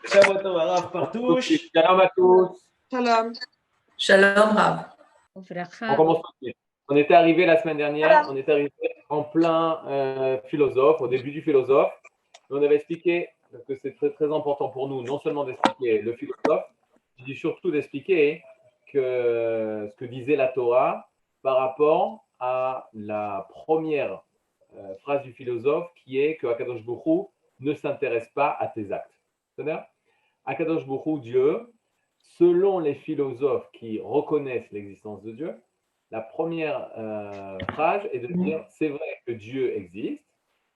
Shabbat Tov, Rav Partouche. Shalom à tous. Shalom. Shalom, Rav. On commence tout de suite. On était arrivé la semaine dernière, on était arrivé en plein philosophe, au début du philosophe. On avait expliqué, parce que c'est très, très important pour nous, non seulement d'expliquer le philosophe, je dis surtout d'expliquer ce que disait la Torah par rapport à la première phrase du philosophe qui est que Akadosh Baruch Hu ne s'intéresse pas à tes actes. C'est-à-dire, Akadosh Baruch Hu, Dieu, selon les philosophes qui reconnaissent l'existence de Dieu, la première phrase est de dire c'est vrai que Dieu existe,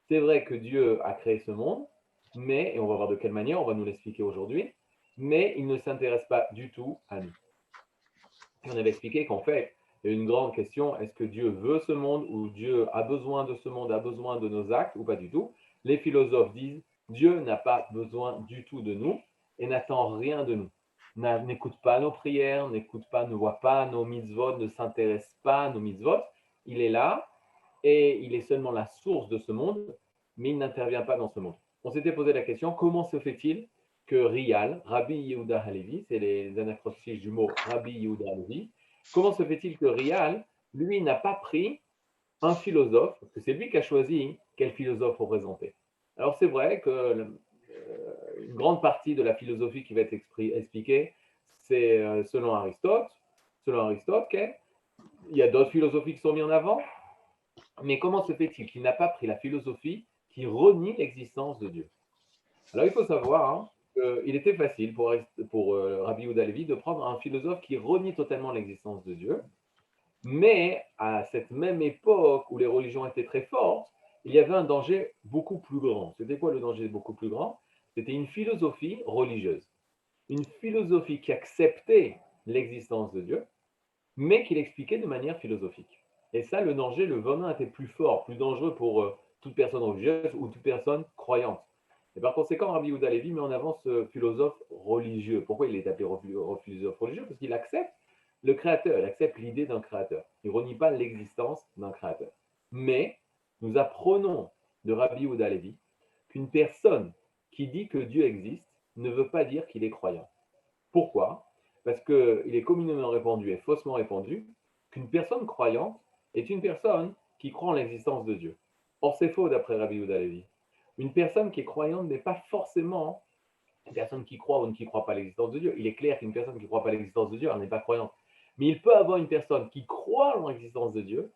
c'est vrai que Dieu a créé ce monde, mais, et on va voir de quelle manière, on va nous l'expliquer aujourd'hui, mais il ne s'intéresse pas du tout à nous. Et on avait expliqué qu'en fait, il y a une grande question, est-ce que Dieu veut ce monde ou Dieu a besoin de ce monde, a besoin de nos actes ou pas du tout? Les philosophes disent Dieu n'a pas besoin du tout de nous et n'attend rien de nous. N'écoute pas nos prières, n'écoute pas, ne voit pas nos mitzvot, ne s'intéresse pas à nos mitzvot. Il est là et il est seulement la source de ce monde, mais il n'intervient pas dans ce monde. On s'était posé la question, comment se fait-il que Rial, Rabbi Yehuda Halevi, c'est les anacrostiches du mot Rabbi Yehuda Halevi, comment se fait-il que Rial, lui, n'a pas pris un philosophe, parce que c'est lui qui a choisi quel philosophe représenter. Alors c'est vrai que une grande partie de la philosophie qui va être expliquée, c'est selon Aristote. Selon Aristote, il y a d'autres philosophies qui sont mises en avant, mais comment se fait-il qu'il n'a pas pris la philosophie qui renie l'existence de Dieu? Alors il faut savoir qu'il était facile pour Rabbi Yehuda Halevi de prendre un philosophe qui renie totalement l'existence de Dieu, mais à cette même époque où les religions étaient très fortes, il y avait un danger beaucoup plus grand. C'était quoi le danger beaucoup plus grand? C'était une philosophie religieuse. Une philosophie qui acceptait l'existence de Dieu, mais qui l'expliquait de manière philosophique. Et ça, le danger, le venin était plus fort, plus dangereux pour toute personne religieuse ou toute personne croyante. Et par conséquent, Rabbi Yehuda Halevi met en avant ce philosophe religieux. Pourquoi il est appelé philosophe religieux? Parce qu'il accepte le créateur, il accepte l'idée d'un créateur. Il ne renie pas l'existence d'un créateur. Mais nous apprenons de Rabbi Yehuda Halevi qu'une personne qui dit que Dieu existe ne veut pas dire qu'il est croyant. Pourquoi? Parce qu'il est communément répandu et faussement répandu qu'une personne croyante est une personne qui croit en l'existence de Dieu. Or, c'est faux d'après Rabbi Yehuda Halevi. Une personne qui est croyante n'est pas forcément une personne qui croit ou qui ne croit pas à l'existence de Dieu. Il est clair qu'une personne qui ne croit pas à l'existence de Dieu, elle n'est pas croyante. Mais il peut avoir une personne qui croit en l'existence de Dieu,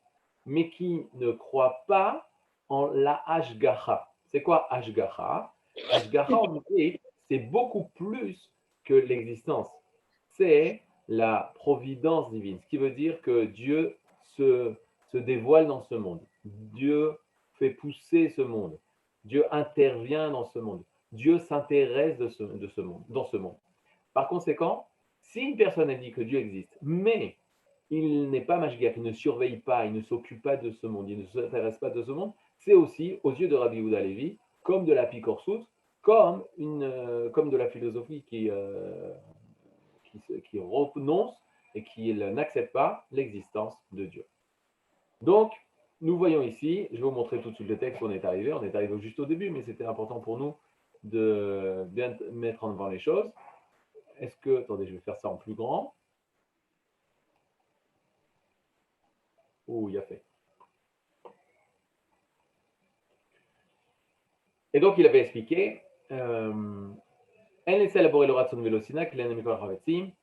mais qui ne croit pas en la Hashgacha. C'est quoi Hashgacha? Hashgacha, en hébreu, c'est beaucoup plus que l'existence. C'est la providence divine, ce qui veut dire que Dieu se dévoile dans ce monde. Dieu fait pousser ce monde. Dieu intervient dans ce monde. Dieu s'intéresse dans ce monde. Par conséquent, si une personne a dit que Dieu existe, mais il n'est pas mashgiach, il ne surveille pas, il ne s'occupe pas de ce monde, il ne s'intéresse pas de ce monde, c'est aussi, aux yeux de Rabbi Yehuda Halevi, comme de la picorsut, comme de la philosophie qui renonce et qui n'accepte pas l'existence de Dieu. Donc, nous voyons ici, je vais vous montrer tout de suite le texte où on est arrivé juste au début, mais c'était important pour nous de bien mettre en avant les choses. Attendez, je vais faire ça en plus grand. Ouh, il a fait. Et donc, il avait expliqué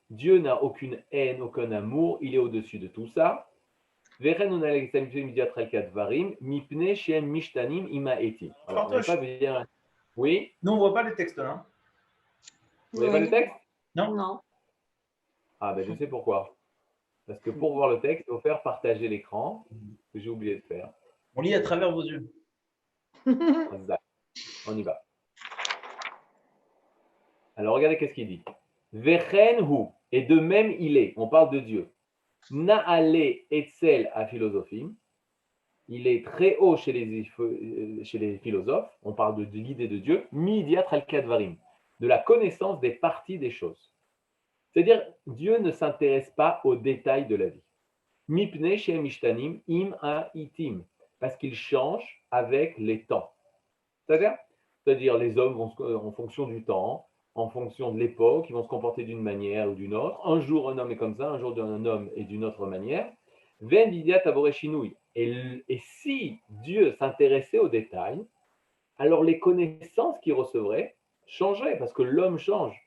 Dieu n'a aucune haine, aucun amour, il est au-dessus de tout ça. Alors, on va pas bien... Oui. Nous, on ne voit pas le texte là. Vous voyez pas le texte? Non. Ah, ben je sais pourquoi. Parce que pour voir le texte, il faut faire partager l'écran, que j'ai oublié de faire. On lit à travers vos yeux. Exact. On y va. Alors, regardez qu'est-ce qu'il dit. Vechenhu, et de même il est. On parle de Dieu. Naale etzel à philosophie. Il est très haut chez les philosophes. On parle de l'idée de Dieu. Midiat al-kadvarim, de la connaissance des parties des choses. C'est-à-dire, Dieu ne s'intéresse pas aux détails de la vie. Mipne shem mishtanim im a itim, parce qu'il change avec les temps. C'est-à-dire les hommes vont en fonction du temps. en fonction de l'époque, ils vont se comporter d'une manière ou d'une autre. Un jour, un homme est comme ça, un jour, un homme est d'une autre manière. Et si Dieu s'intéressait aux détails, alors les connaissances qu'il recevrait changeraient, parce que l'homme change.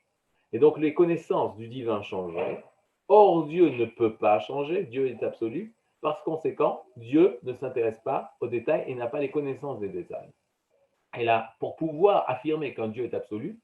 Et donc les connaissances du divin changeraient. Or, Dieu ne peut pas changer, Dieu est absolu. Par conséquent, Dieu ne s'intéresse pas aux détails et n'a pas les connaissances des détails. Et là, pour pouvoir affirmer qu'un Dieu est absolu,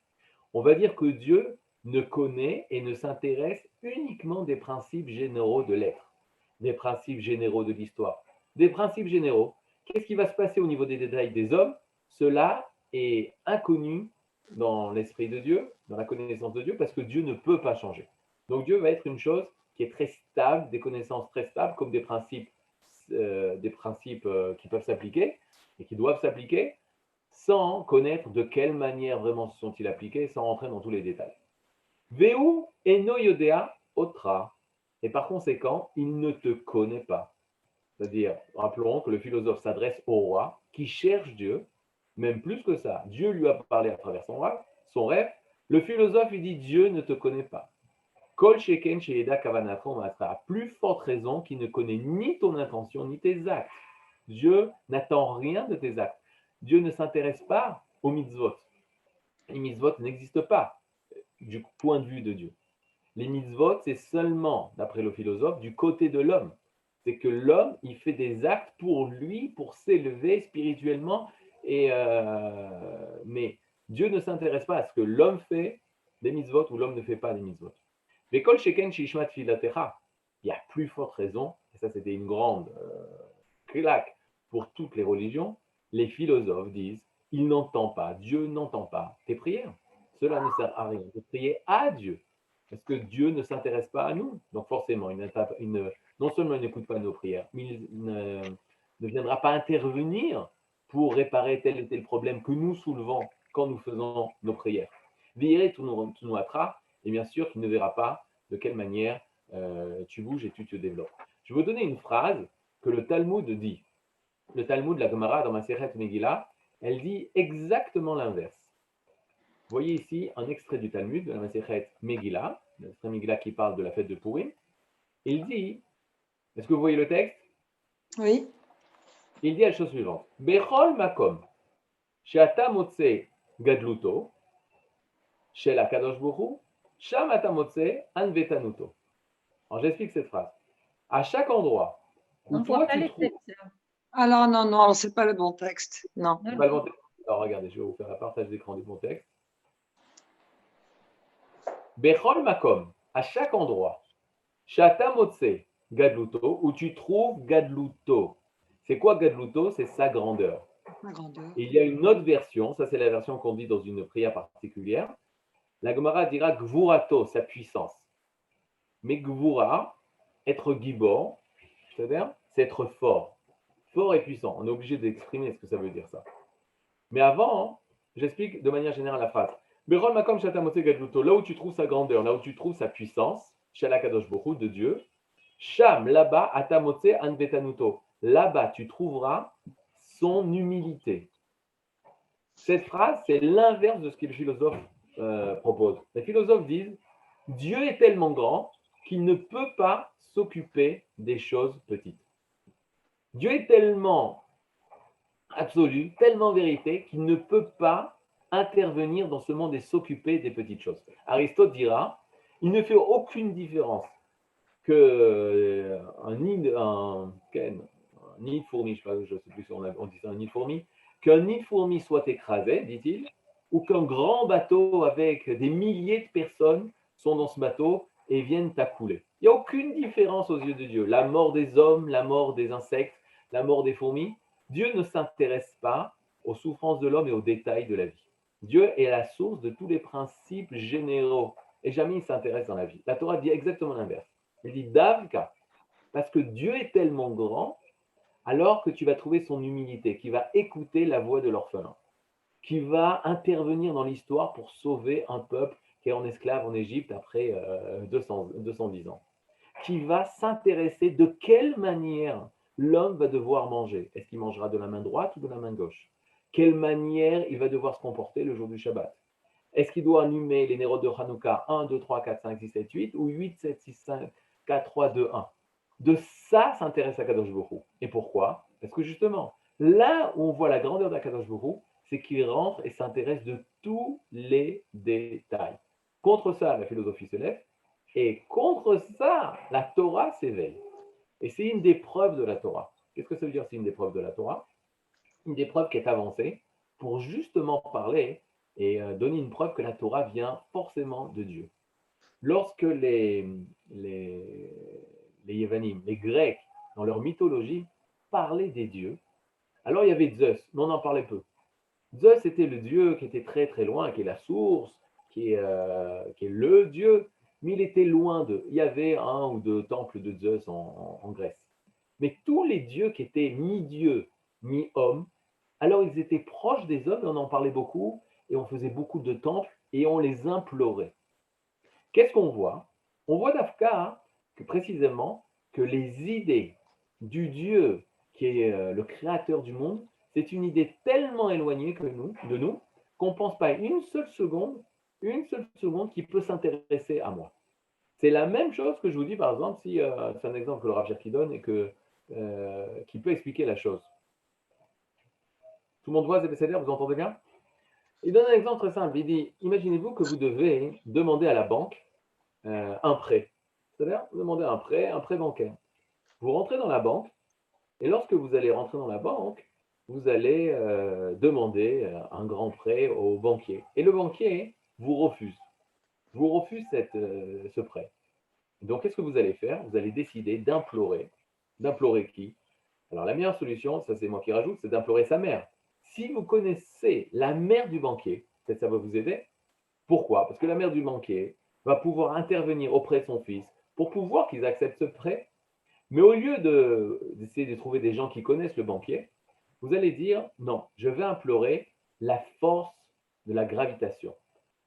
on va dire que Dieu ne connaît et ne s'intéresse uniquement des principes généraux de l'être, des principes généraux de l'histoire, des principes généraux. Qu'est-ce qui va se passer au niveau des détails des hommes? Cela est inconnu dans l'esprit de Dieu, dans la connaissance de Dieu, parce que Dieu ne peut pas changer. Donc Dieu va être une chose qui est très stable, des connaissances très stables, comme des principes qui peuvent s'appliquer et qui doivent s'appliquer, sans connaître de quelle manière vraiment se sont-ils appliqués, sans rentrer dans tous les détails. Veu eno yodea otra. Et par conséquent, il ne te connaît pas. C'est-à-dire, rappelons que le philosophe s'adresse au roi qui cherche Dieu, même plus que ça. Dieu lui a parlé à travers son rêve. Le philosophe lui dit Dieu ne te connaît pas. Kol sheken sheyeda kavanatron matra. À plus forte raison qu'il ne connaît ni ton intention ni tes actes. Dieu n'attend rien de tes actes. Dieu ne s'intéresse pas aux mitzvot. Les mitzvot n'existent pas du point de vue de Dieu. Les mitzvot, c'est seulement, d'après le philosophe, du côté de l'homme. C'est que l'homme, il fait des actes pour lui, pour s'élever spirituellement. Mais Dieu ne s'intéresse pas à ce que l'homme fait des mitzvot ou l'homme ne fait pas des mitzvot. Mais kol sheken shishmat filatecha, il y a plus forte raison, et ça c'était une grande claque pour toutes les religions, les philosophes disent, il n'entend pas, Dieu n'entend pas tes prières. Cela ne sert à rien de prier à Dieu, parce que Dieu ne s'intéresse pas à nous. Donc forcément, non seulement il n'écoute pas nos prières, mais il ne viendra pas intervenir pour réparer tel ou tel problème que nous soulevons quand nous faisons nos prières. Virez tout nous attrape, et bien sûr qu'il ne verra pas de quelle manière tu bouges et tu te développes. Je vais vous donner une phrase que le Talmud dit. Le Talmud, la Gemara dans Masechet Megillah, elle dit exactement l'inverse. Vous voyez ici un extrait du Talmud, de la Masechet Megillah, l'extrait Megillah qui parle de la fête de Purim. Il dit, est-ce que vous voyez le texte? Oui. Il dit la chose suivante. Bechol makom, she'ata motze gadluto, shel HaKadosh Baruch Hu, sham ata motze anvetanuto. Alors j'explique cette phrase. À chaque endroit où On toi voit pas tu les trouves... textes. Alors, non, c'est pas le bon texte. Non. C'est pas le bon texte. Alors regardez, je vais vous faire un partage d'écran du bon texte. Bechol makom, à chaque endroit, shata motse gadluto, où tu trouves gadluto. C'est quoi gadluto? C'est sa grandeur. La grandeur. Et il y a une autre version, ça c'est la version qu'on dit dans une prière particulière. La Gemara dira gvurato, sa puissance. Mais gvura, être gibor, c'est-à-dire c'est être fort. Fort et puissant. On est obligé d'exprimer ce que ça veut dire ça. Mais avant, j'explique de manière générale la phrase. Berol makom shatamote gadluto, là où tu trouves sa grandeur, là où tu trouves sa puissance, shalakadosh bohu de Dieu, sham, là-bas, atamote anvetanuto, là-bas tu trouveras son humilité. Cette phrase, c'est l'inverse de ce que le philosophe propose. Les philosophes disent, Dieu est tellement grand qu'il ne peut pas s'occuper des choses petites. Dieu est tellement absolu, tellement vérité, qu'il ne peut pas intervenir dans ce monde et s'occuper des petites choses. Aristote dira, il ne fait aucune différence qu'un nid de fourmi, je ne sais plus si on dit ça, un nid de fourmi, qu'un nid de fourmi soit écrasé, dit-il, ou qu'un grand bateau avec des milliers de personnes sont dans ce bateau et viennent à couler. Il n'y a aucune différence aux yeux de Dieu. La mort des hommes, la mort des insectes, la mort des fourmis, Dieu ne s'intéresse pas aux souffrances de l'homme et aux détails de la vie. Dieu est la source de tous les principes généraux et jamais il s'intéresse dans la vie. La Torah dit exactement l'inverse. Elle dit Davka, parce que Dieu est tellement grand, alors que tu vas trouver son humilité, qui va écouter la voix de l'orphelin, qui va intervenir dans l'histoire pour sauver un peuple qui est en esclave en Égypte après 210 ans, qui va s'intéresser de quelle manière l'homme va devoir manger. Est-ce qu'il mangera de la main droite ou de la main gauche? Quelle manière il va devoir se comporter le jour du Shabbat? Est-ce qu'il doit allumer les nérodes de Hanouka 1, 2, 3, 4, 5, 6, 7, 8 ou 8, 7, 6, 5, 4, 3, 2, 1? De ça s'intéresse Akadosh Baruch Hu. Et pourquoi? Parce que justement, là où on voit la grandeur d'Akadosh Baruch Hu, c'est qu'il rentre et s'intéresse de tous les détails. Contre ça, la philosophie se lève, et contre ça, la Torah s'éveille. Et c'est une des preuves de la Torah. Qu'est-ce que ça veut dire, c'est une des preuves de la Torah? Une des preuves qui est avancée pour justement parler et donner une preuve que la Torah vient forcément de Dieu. Lorsque les Yévanim, les Grecs, dans leur mythologie, parlaient des dieux, alors il y avait Zeus, mais on en parlait peu. Zeus était le dieu qui était très très loin, qui est la source, qui est le dieu, mais il était loin d'eux. Il y avait un ou deux temples de Zeus en Grèce. Mais tous les dieux qui étaient mi-dieu, mi-homme, alors ils étaient proches des hommes, et on en parlait beaucoup, et on faisait beaucoup de temples, et on les implorait. Qu'est-ce qu'on voit? On voit d'Afka que précisément que les idées du Dieu qui est le créateur du monde, c'est une idée tellement éloignée de nous qu'on ne pense pas une seule seconde qui peut s'intéresser à moi. C'est la même chose que je vous dis, par exemple, si c'est un exemple que le Rav Cherki donne et qui peut expliquer la chose. Tout le monde voit Zébécéder, vous entendez bien? Il donne un exemple très simple. Il dit, imaginez-vous que vous devez demander à la banque un prêt. C'est-à-dire, vous demandez un prêt bancaire. Vous rentrez dans la banque, et lorsque vous allez rentrer dans la banque, vous allez demander un grand prêt au banquier. Et le banquier vous refuse. Vous refuse ce prêt. Donc, qu'est-ce que vous allez faire? Vous allez décider d'implorer. D'implorer qui? Alors, la meilleure solution, ça c'est moi qui rajoute, c'est d'implorer sa mère. Si vous connaissez la mère du banquier, peut-être ça va vous aider. Pourquoi? Parce que la mère du banquier va pouvoir intervenir auprès de son fils pour pouvoir qu'ils acceptent ce prêt. Mais au lieu d'essayer de trouver des gens qui connaissent le banquier, vous allez dire non, je vais implorer la force de la gravitation.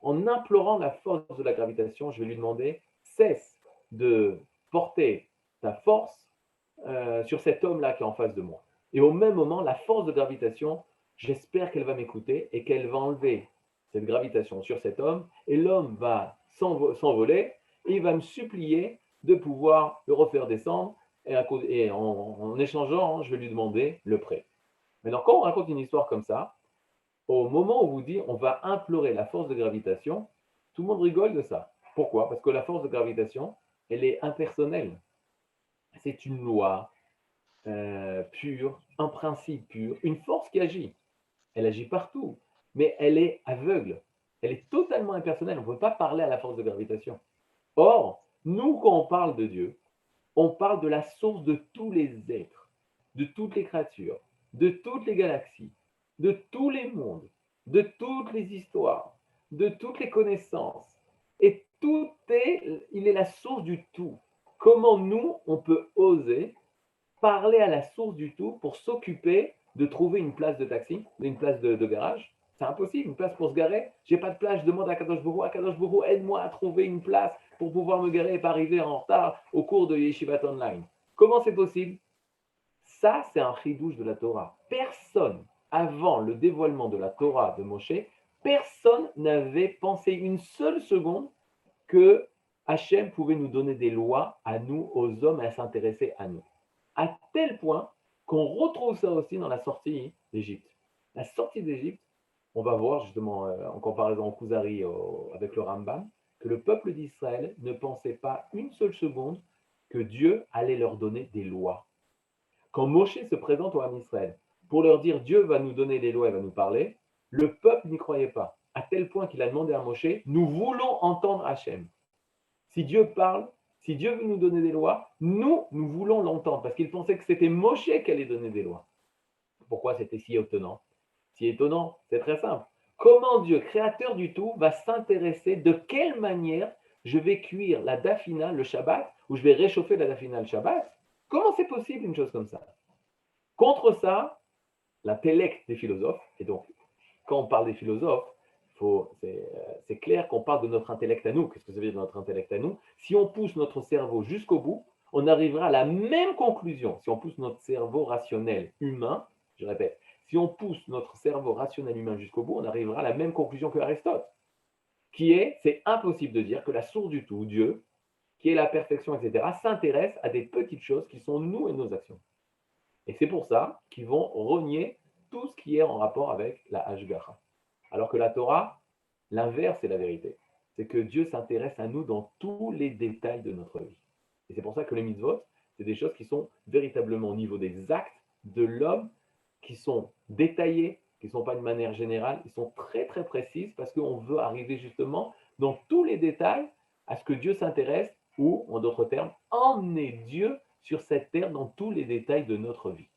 En implorant la force de la gravitation, je vais lui demander cesse de porter ta force sur cet homme-là qui est en face de moi. Et au même moment, la force de gravitation, j'espère qu'elle va m'écouter et qu'elle va enlever cette gravitation sur cet homme, et l'homme va s'envoler, et il va me supplier de pouvoir le refaire descendre, et en échangeant, je vais lui demander le prêt. Maintenant, quand on raconte une histoire comme ça, au moment où on vous dit on va implorer la force de gravitation, tout le monde rigole de ça. Pourquoi? Parce que la force de gravitation, elle est impersonnelle. C'est une loi pure, un principe pur, une force qui agit. Elle agit partout, mais elle est aveugle. Elle est totalement impersonnelle. On ne peut pas parler à la force de gravitation. Or, nous, quand on parle de Dieu, on parle de la source de tous les êtres, de toutes les créatures, de toutes les galaxies, de tous les mondes, de toutes les histoires, de toutes les connaissances. Et il est la source du tout. Comment nous, on peut oser parler à la source du tout pour s'occuper de trouver une place de taxi, une place de garage? C'est impossible, une place pour se garer. J'ai pas de place, je demande à Kadosh Baruch Hu, aide-moi à trouver une place pour pouvoir me garer et pas arriver en retard au cours de Yeshivat Online. Comment c'est possible? Ça, c'est un chidouche de la Torah. Personne, avant le dévoilement de la Torah de Moshe, personne n'avait pensé une seule seconde que Hachem pouvait nous donner des lois à nous, aux hommes, et à s'intéresser à nous. À tel point qu'on retrouve ça aussi dans la sortie d'Égypte. La sortie d'Égypte, on va voir justement en comparaison au Kuzari avec le Rambam, que le peuple d'Israël ne pensait pas une seule seconde que Dieu allait leur donner des lois. Quand Moshe se présente au Ham Israël pour leur dire Dieu va nous donner les lois et va nous parler, le peuple n'y croyait pas, à tel point qu'il a demandé à Moshe, nous voulons entendre Hachem. Si Dieu parle, si Dieu veut nous donner des lois, nous voulons l'entendre, parce qu'il pensait que c'était Moshe qui allait donner des lois. Pourquoi c'était si étonnant? Si étonnant, c'est très simple. Comment Dieu, créateur du tout, va s'intéresser de quelle manière je vais cuire la dafina le Shabbat, ou je vais réchauffer la dafina le Shabbat? Comment c'est possible une chose comme ça? Contre ça, l'intellect des philosophes, et donc quand on parle des philosophes, c'est clair qu'on parle de notre intellect à nous. Qu'est-ce que ça veut dire notre intellect à nous? Si on pousse notre cerveau jusqu'au bout, on arrivera à la même conclusion. Si on pousse notre cerveau rationnel humain, je répète, si on pousse notre cerveau rationnel humain jusqu'au bout, on arrivera à la même conclusion que Aristote. c'est impossible de dire que la source du tout, Dieu, qui est la perfection, etc., s'intéresse à des petites choses qui sont nous et nos actions. Et c'est pour ça qu'ils vont renier tout ce qui est en rapport avec la Hashgacha. Alors que la Torah, l'inverse est la vérité. C'est que Dieu s'intéresse à nous dans tous les détails de notre vie. Et c'est pour ça que les mitzvot, c'est des choses qui sont véritablement au niveau des actes de l'homme, qui sont détaillés, qui ne sont pas de manière générale, ils sont très très précises parce qu'on veut arriver justement dans tous les détails à ce que Dieu s'intéresse, ou en d'autres termes, emmener Dieu sur cette terre dans tous les détails de notre vie.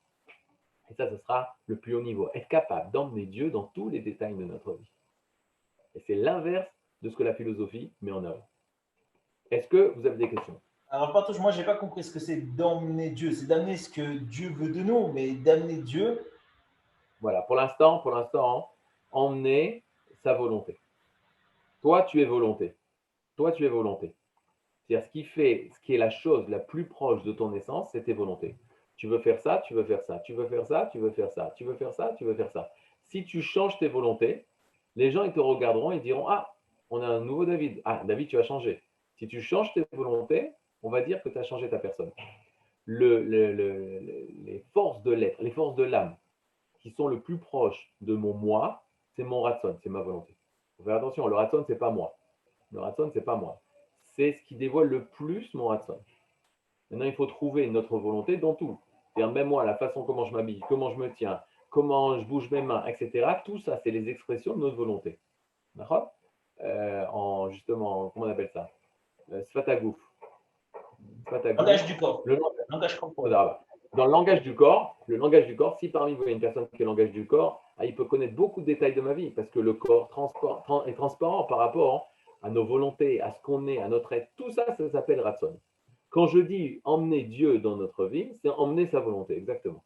Et ça, ce sera le plus haut niveau. Être capable d'emmener Dieu dans tous les détails de notre vie. Et c'est l'inverse de ce que la philosophie met en œuvre. Est-ce que vous avez des questions? Alors, Partouche, moi, je n'ai pas compris ce que c'est d'emmener Dieu. C'est d'amener ce que Dieu veut de nous, mais d'amener Dieu. Voilà, pour l'instant, emmener sa volonté. Toi, tu es volonté. Toi, tu es volonté. C'est-à-dire ce qui est la chose la plus proche de ton essence, c'est tes volontés. Tu veux faire ça, tu veux faire ça, tu veux faire ça, tu veux faire ça, tu veux faire ça, tu veux faire ça. Si tu changes tes volontés, les gens ils te regarderont et diront: ah, on a un nouveau David. Ah, David, tu as changé. Si tu changes tes volontés, on va dire que tu as changé ta personne. Les forces de l'être, les forces de l'âme, qui sont le plus proches de mon moi, c'est mon ratson, c'est ma volonté. Il faut faire attention, le ratson, c'est pas moi. Le ratson, c'est pas moi. C'est ce qui dévoile le plus mon ratson. Maintenant, il faut trouver notre volonté dans tout. C'est-à-dire, même moi, la façon comment je m'habille, comment je me tiens, comment je bouge mes mains, etc. Tout ça, c'est les expressions de notre volonté. D'accord? En justement, comment on appelle ça? Sfatagouf. Langage du corps. Le Langage corporel. dans le langage du corps, si parmi vous il y a une personne qui a le langage du corps, il peut connaître beaucoup de détails de ma vie parce que le corps est transparent par rapport à nos volontés, à ce qu'on est, à notre être. Tout ça, ça s'appelle ratson. Quand je dis emmener Dieu dans notre vie, c'est emmener sa volonté, exactement.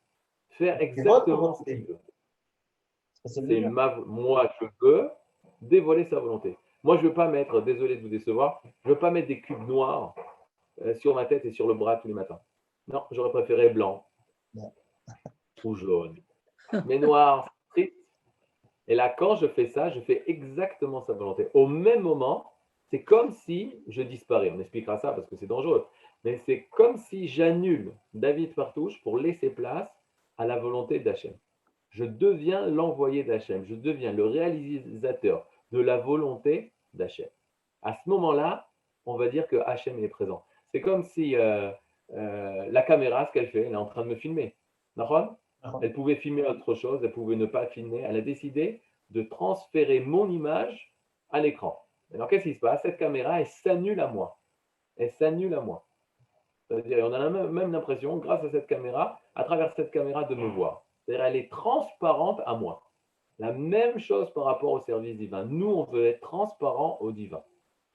Faire exactement ce qu'il veut. C'est moi, je veux dévoiler sa volonté. Moi, je ne veux pas mettre, désolé de vous décevoir, je ne veux pas mettre des cubes noirs sur ma tête et sur le bras tous les matins. Non, j'aurais préféré blanc ou jaune. Mais noir, triste. Et là, quand je fais ça, je fais exactement sa volonté. Au même moment, c'est comme si je disparais. On expliquera ça parce que c'est dangereux. Mais c'est comme si j'annule David Partouche pour laisser place à la volonté d'Hachem. Je deviens l'envoyé d'Hachem. Je deviens le réalisateur de la volonté d'Hachem. À ce moment-là, on va dire que Hachem est présent. C'est comme si la caméra, ce qu'elle fait, elle est en train de me filmer. D'accord? Elle pouvait filmer autre chose, elle pouvait ne pas filmer. Elle a décidé de transférer mon image à l'écran. Alors, qu'est-ce qui se passe? Cette caméra, elle s'annule à moi. Elle s'annule à moi. C'est-à-dire, on a même l'impression, grâce à cette caméra, à travers cette caméra, de me voir. C'est-à-dire, elle est transparente à moi. La même chose par rapport au service divin. Nous, on veut être transparent au divin.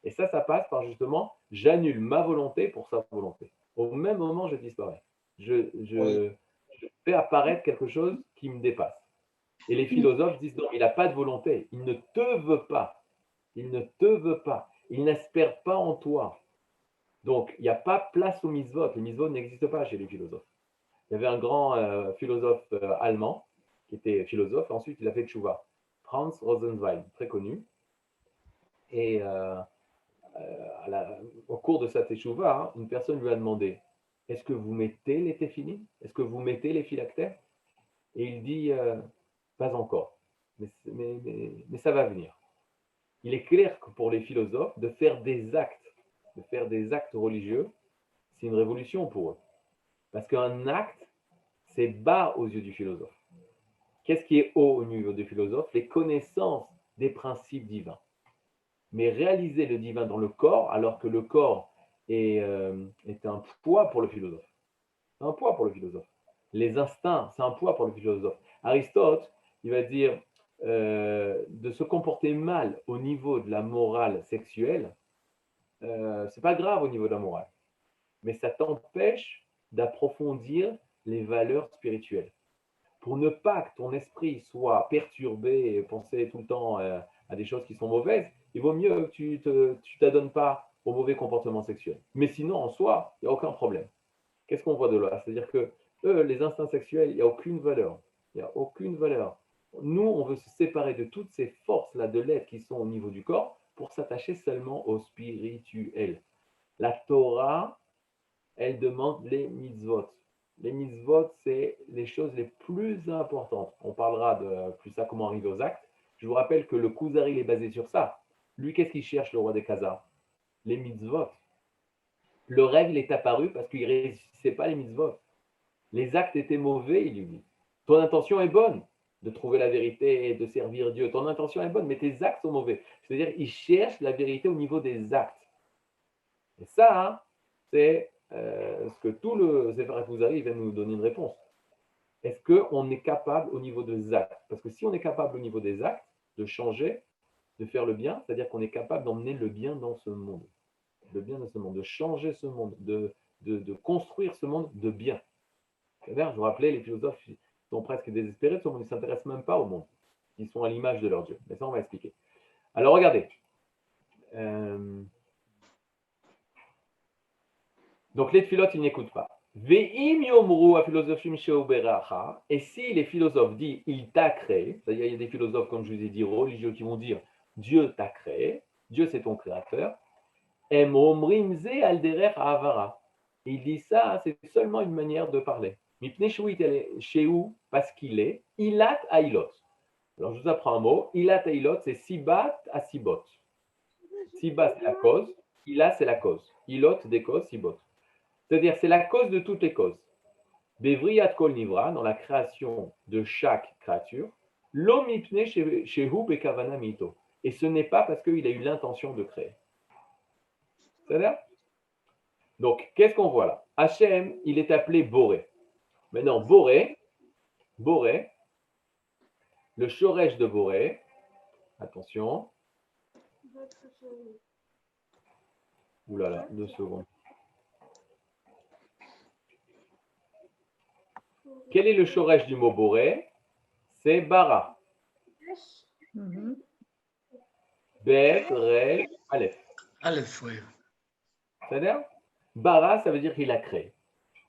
Et ça passe par justement, j'annule ma volonté pour sa volonté. Au même moment, je disparais. Je fais apparaître quelque chose qui me dépasse. Et les philosophes disent non, il n'a pas de volonté. Il ne te veut pas. Il ne te veut pas. Il n'espère pas en toi. Donc, il n'y a pas place aux mitzvot. Les mitzvot n'existent pas chez les philosophes. Il y avait un grand philosophe allemand qui était philosophe. Ensuite, il a fait tchouva. Franz Rosenzweig, très connu. Et au cours de sa tchouva, une personne lui a demandé: est-ce que vous mettez les téfilim? Est-ce que vous mettez les phylactères? Et il dit: pas encore, mais ça va venir. Il est clair que pour les philosophes, de faire des actes religieux, c'est une révolution pour eux. Parce qu'un acte, c'est bas aux yeux du philosophe. Qu'est-ce qui est haut au niveau du philosophe? Les connaissances des principes divins. Mais réaliser le divin dans le corps, alors que le corps est un poids pour le philosophe. C'est un poids pour le philosophe. Les instincts, c'est un poids pour le philosophe. Aristote, il va dire de se comporter mal au niveau de la morale sexuelle, c'est pas grave au niveau de la morale, mais ça t'empêche d'approfondir les valeurs spirituelles. Pour ne pas que ton esprit soit perturbé et penser tout le temps à des choses qui sont mauvaises, il vaut mieux que tu t'adonnes pas au mauvais comportement sexuel. Mais sinon, en soi, il n'y a aucun problème. Qu'est-ce qu'on voit de là? C'est-à-dire que eux, les instincts sexuels, il n'y a aucune valeur. Il n'y a aucune valeur. Nous, on veut se séparer de toutes ces forces-là de l'être qui sont au niveau du corps pour s'attacher seulement au spirituel. La Torah, elle demande les mitzvot. Les mitzvot, c'est les choses les plus importantes. On parlera de plus ça, comment arriver aux actes. Je vous rappelle que le Kuzari il est basé sur ça. Lui, qu'est-ce qu'il cherche, le roi des Khazars? Les mitzvot. Le rêve, il est apparu parce qu'il ne réussissait pas les mitzvot. Les actes étaient mauvais, il lui dit. Ton intention est bonne de trouver la vérité et de servir Dieu. Ton intention est bonne, mais tes actes sont mauvais. C'est-à-dire, il cherche la vérité au niveau des actes. Et ça, hein, c'est ce que tout le Sefer Kuzari vient nous donner une réponse. Est-ce qu'on est capable au niveau des actes? Parce que si on est capable au niveau des actes de changer, de faire le bien, c'est-à-dire qu'on est capable d'emmener le bien dans ce monde. Le bien dans ce monde, de changer ce monde, de construire ce monde de bien. C'est-à-dire, je vous rappelais, les philosophes sont presque désespérés de ce monde, ils ne s'intéressent même pas au monde. Ils sont à l'image de leur Dieu. Mais ça, on va expliquer. Alors, regardez. Donc, les philosophes, ils n'écoutent pas. Ve'im yomru philosophim she'uberacha. Et si les philosophes disent il t'a créé, c'est-à-dire il y a des philosophes, comme je vous ai dit, religieux, qui vont dire Dieu t'a créé, Dieu c'est ton créateur. Em omrim ze al derech ha'avara. Il dit ça, c'est seulement une manière de parler. Mipnei shehu, parce qu'il est, ilat ailot. Alors je vous apprends un mot. Ilat ailot, c'est sibat à sibot. Sibat, c'est la cause. Ilat, c'est la cause. Ilot, des causes, sibot. C'est-à-dire, c'est la cause de toutes les causes. Bevriyat kol nivra, dans la création de chaque créature, l'omipne shehu bekavana mito. Et ce n'est pas parce qu'il a eu l'intention de créer. C'est-à-dire? Donc, qu'est-ce qu'on voit là? Hachem, il est appelé Boré. Maintenant, Boré, le shoresh de Boré, attention. Ouh là là, 2 secondes. Quel est le shoresh du mot Boré? C'est bara. Bet, Re, Aleph. Aleph, oui. C'est-à-dire, bara, ça veut dire qu'il a créé.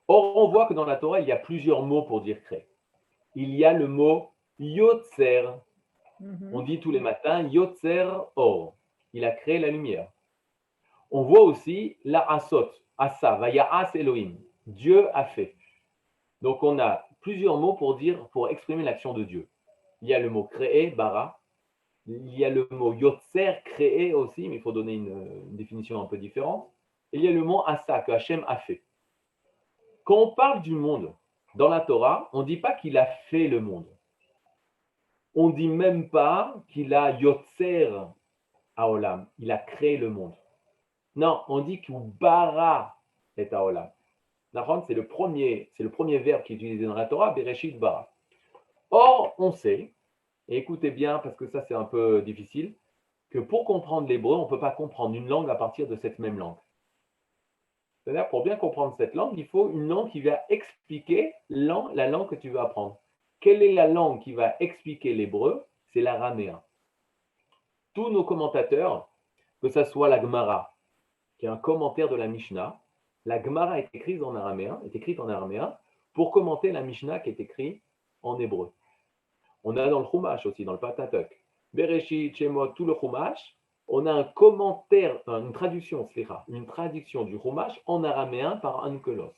Or, on voit que dans la Torah, il y a plusieurs mots pour dire créer. Il y a le mot yotzer. On dit tous les matins yotzer or. Il a créé la lumière. On voit aussi la asot, asa, vaya'as Elohim. Dieu a fait. Donc, on a plusieurs mots pour exprimer l'action de Dieu. Il y a le mot créer, bara. Il y a le mot yotzer, créer aussi, mais il faut donner une définition un peu différente. Et il y a le mot asa, que Hachem a fait. Quand on parle du monde dans la Torah, on ne dit pas qu'il a fait le monde. On ne dit même pas qu'il a yotzer haolam. Il a créé le monde. Non, on dit qu'il bara et haolam. C'est le premier verbe qui est utilisé dans la Torah, bereshit bara. Or, on sait, et écoutez bien parce que ça c'est un peu difficile, que pour comprendre l'hébreu, on ne peut pas comprendre une langue à partir de cette même langue. C'est-à-dire, pour bien comprendre cette langue, il faut une langue qui va expliquer la langue que tu veux apprendre. Quelle est la langue qui va expliquer l'hébreu? C'est l'araméen. Tous nos commentateurs, que ce soit la Gemara, qui est un commentaire de la Mishnah, la Gemara est écrite en araméen, pour commenter la Mishnah qui est écrite en hébreu. On a dans le Chumash aussi, dans le Pentateuch, Bereshit, Shemot, tout le Chumash, on a un commentaire, une traduction du Chumash en araméen par Ankelos.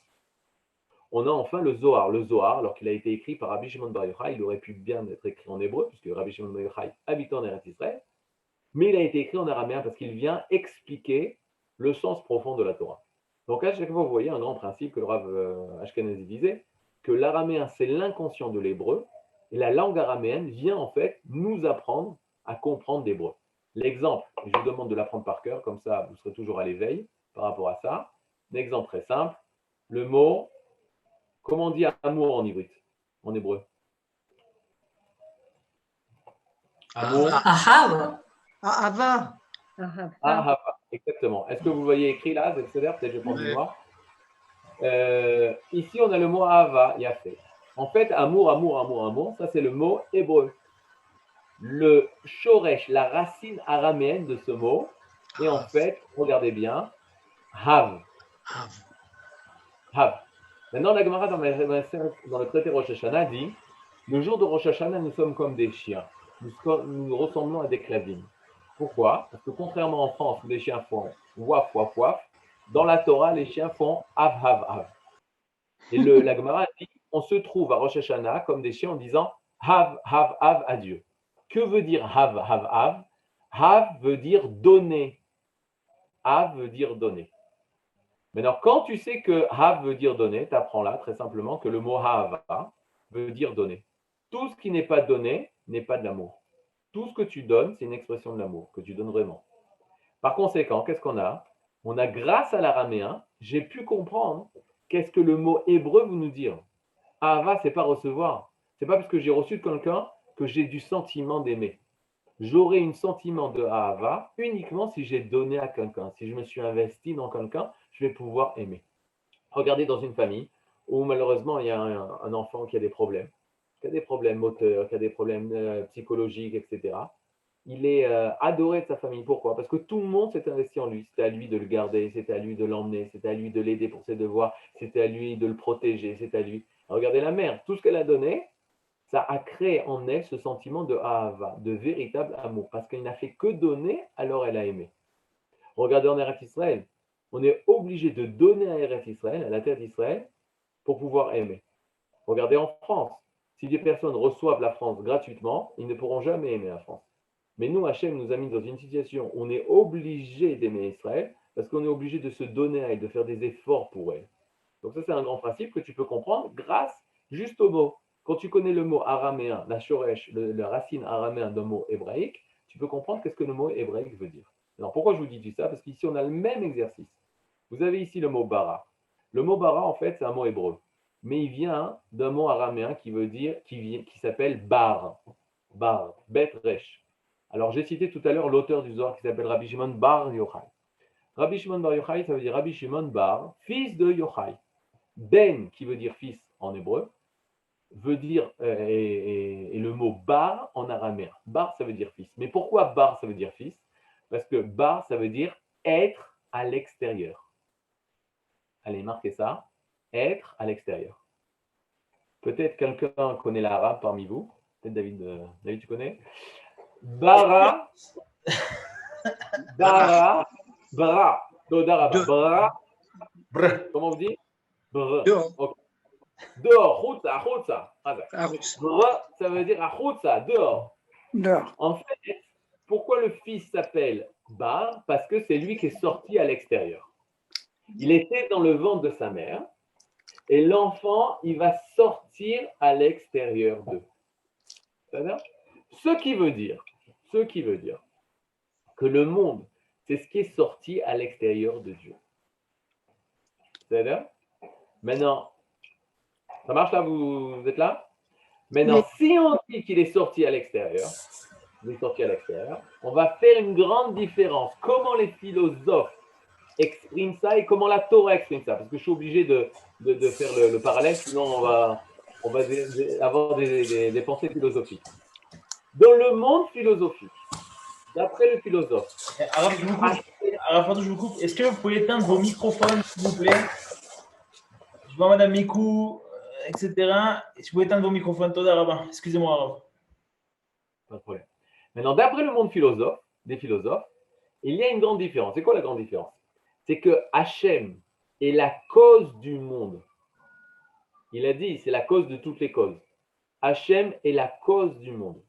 On a enfin le Zohar. Le Zohar, alors qu'il a été écrit par Rabbi Shimon Bar Yochai, il aurait pu bien être écrit en hébreu, puisque Rabbi Shimon Bar Yochai habitait en Eretz Israël, mais il a été écrit en araméen parce qu'il vient expliquer le sens profond de la Torah. Donc à chaque fois, vous voyez un grand principe que le Rav Ashkenazi disait, que l'araméen, c'est l'inconscient de l'hébreu, et la langue araméenne vient en fait nous apprendre à comprendre l'hébreu. L'exemple, je vous demande de l'apprendre par cœur, comme ça vous serez toujours à l'éveil par rapport à ça. Un exemple très simple, le mot, comment on dit amour en hybride, en hébreu? Amour. Ahav. Ahava. Ahava, exactement. Est-ce que vous voyez écrit là? C'est-à-dire, peut-être je vais prendre du noir. Ici, on a le mot ahava, yafé. En fait, amour, ça c'est le mot hébreu. Le shoresh, la racine araméenne de ce mot, et en fait, regardez bien, hav. Maintenant, la Gemara dans le traité Rosh Hashanah dit, le jour de Rosh Hashanah, nous sommes comme des chiens, nous ressemblons à des clavines. Pourquoi? Parce que contrairement en France où les chiens font waf, waf, waf, dans la Torah, les chiens font av, av, av. Et la Gemara dit, on se trouve à Rosh Hashanah comme des chiens en disant have, have, have à Dieu. Que veut dire have, have, have? Have veut dire donner. Have veut dire donner. Maintenant, quand tu sais que have veut dire donner, tu apprends là très simplement que le mot have veut dire donner. Tout ce qui n'est pas donné n'est pas de l'amour. Tout ce que tu donnes, c'est une expression de l'amour, que tu donnes vraiment. Par conséquent, qu'est-ce qu'on a? On a, grâce à l'araméen, j'ai pu comprendre qu'est-ce que le mot hébreu veut nous dire. Ahava, c'est pas recevoir. C'est pas parce que j'ai reçu de quelqu'un que j'ai du sentiment d'aimer. J'aurai un sentiment de Ahava uniquement si j'ai donné à quelqu'un. Si je me suis investi dans quelqu'un, je vais pouvoir aimer. Regardez dans une famille où malheureusement il y a un enfant qui a des problèmes moteurs, qui a des problèmes psychologiques, etc. Il est adoré de sa famille. Pourquoi? Parce que tout le monde s'est investi en lui. C'était à lui de le garder, c'était à lui de l'emmener, c'était à lui de l'aider pour ses devoirs, c'était à lui de le protéger, c'était à lui. Regardez la mère, tout ce qu'elle a donné, ça a créé en elle ce sentiment de Ahava, de véritable amour. Parce qu'elle n'a fait que donner, alors elle a aimé. Regardez en Eretz Israël. On est obligé de donner à Eretz Israël, à la terre d'Israël, pour pouvoir aimer. Regardez en France. Si des personnes reçoivent la France gratuitement, ils ne pourront jamais aimer la France. Mais nous, Hachem nous a mis dans une situation où on est obligé d'aimer Israël parce qu'on est obligé de se donner à elle, de faire des efforts pour elle. Donc ça, c'est un grand principe que tu peux comprendre grâce juste au mot. Quand tu connais le mot araméen, la shoresh, la racine araméen d'un mot hébraïque, tu peux comprendre qu'est-ce que le mot hébraïque veut dire. Alors pourquoi je vous dis tout ça? Parce qu'ici, on a le même exercice. Vous avez ici le mot bara. Le mot bara, en fait, c'est un mot hébreu. Mais il vient d'un mot araméen qui veut dire, qui s'appelle bar. Bar, bet resh. Alors, j'ai cité tout à l'heure l'auteur du Zohar qui s'appelle Rabbi Shimon Bar Yochai. Rabbi Shimon Bar Yochai, ça veut dire Rabbi Shimon Bar, fils de Yochai. Ben, qui veut dire fils en hébreu, veut dire, et le mot bar en araméen. Bar, ça veut dire fils. Mais pourquoi bar, ça veut dire fils? Parce que bar, ça veut dire être à l'extérieur. Allez, marquez ça. Être à l'extérieur. Peut-être quelqu'un connaît l'arabe parmi vous. Peut-être David. David, tu connais? Bara. Bara. Bara. Bara. Comment vous dites? Dehors. Okay. Dehors. Khutsa. Bra, ça veut dire khutsa, dehors. Dehors. En fait, pourquoi le fils s'appelle Bar? Parce que c'est lui qui est sorti à l'extérieur. Il était dans le ventre de sa mère et l'enfant, il va sortir à l'extérieur d'eux. Ce qui veut dire que le monde, c'est ce qui est sorti à l'extérieur de Dieu. C'est-à-dire, maintenant, ça marche là, vous êtes là? Maintenant, si on dit qu'il est sorti à l'extérieur, on va faire une grande différence. Comment les philosophes expriment ça et comment la Torah exprime ça? Parce que je suis obligé de faire le parallèle, sinon on va avoir des pensées philosophiques. Dans le monde philosophique, d'après le philosophe. Araf, je vous coupe. Est-ce que vous pouvez éteindre vos microphones, s'il vous plaît? Je vois Madame Mikou, etc. Si vous pouvez éteindre vos microphones, Toda Rabba. Excusez-moi, Araf. Pas de problème. Maintenant, d'après le monde des philosophes, il y a une grande différence. C'est quoi la grande différence? C'est que Hachem est la cause du monde. Il a dit, c'est la cause de toutes les causes. Hachem est la cause du monde.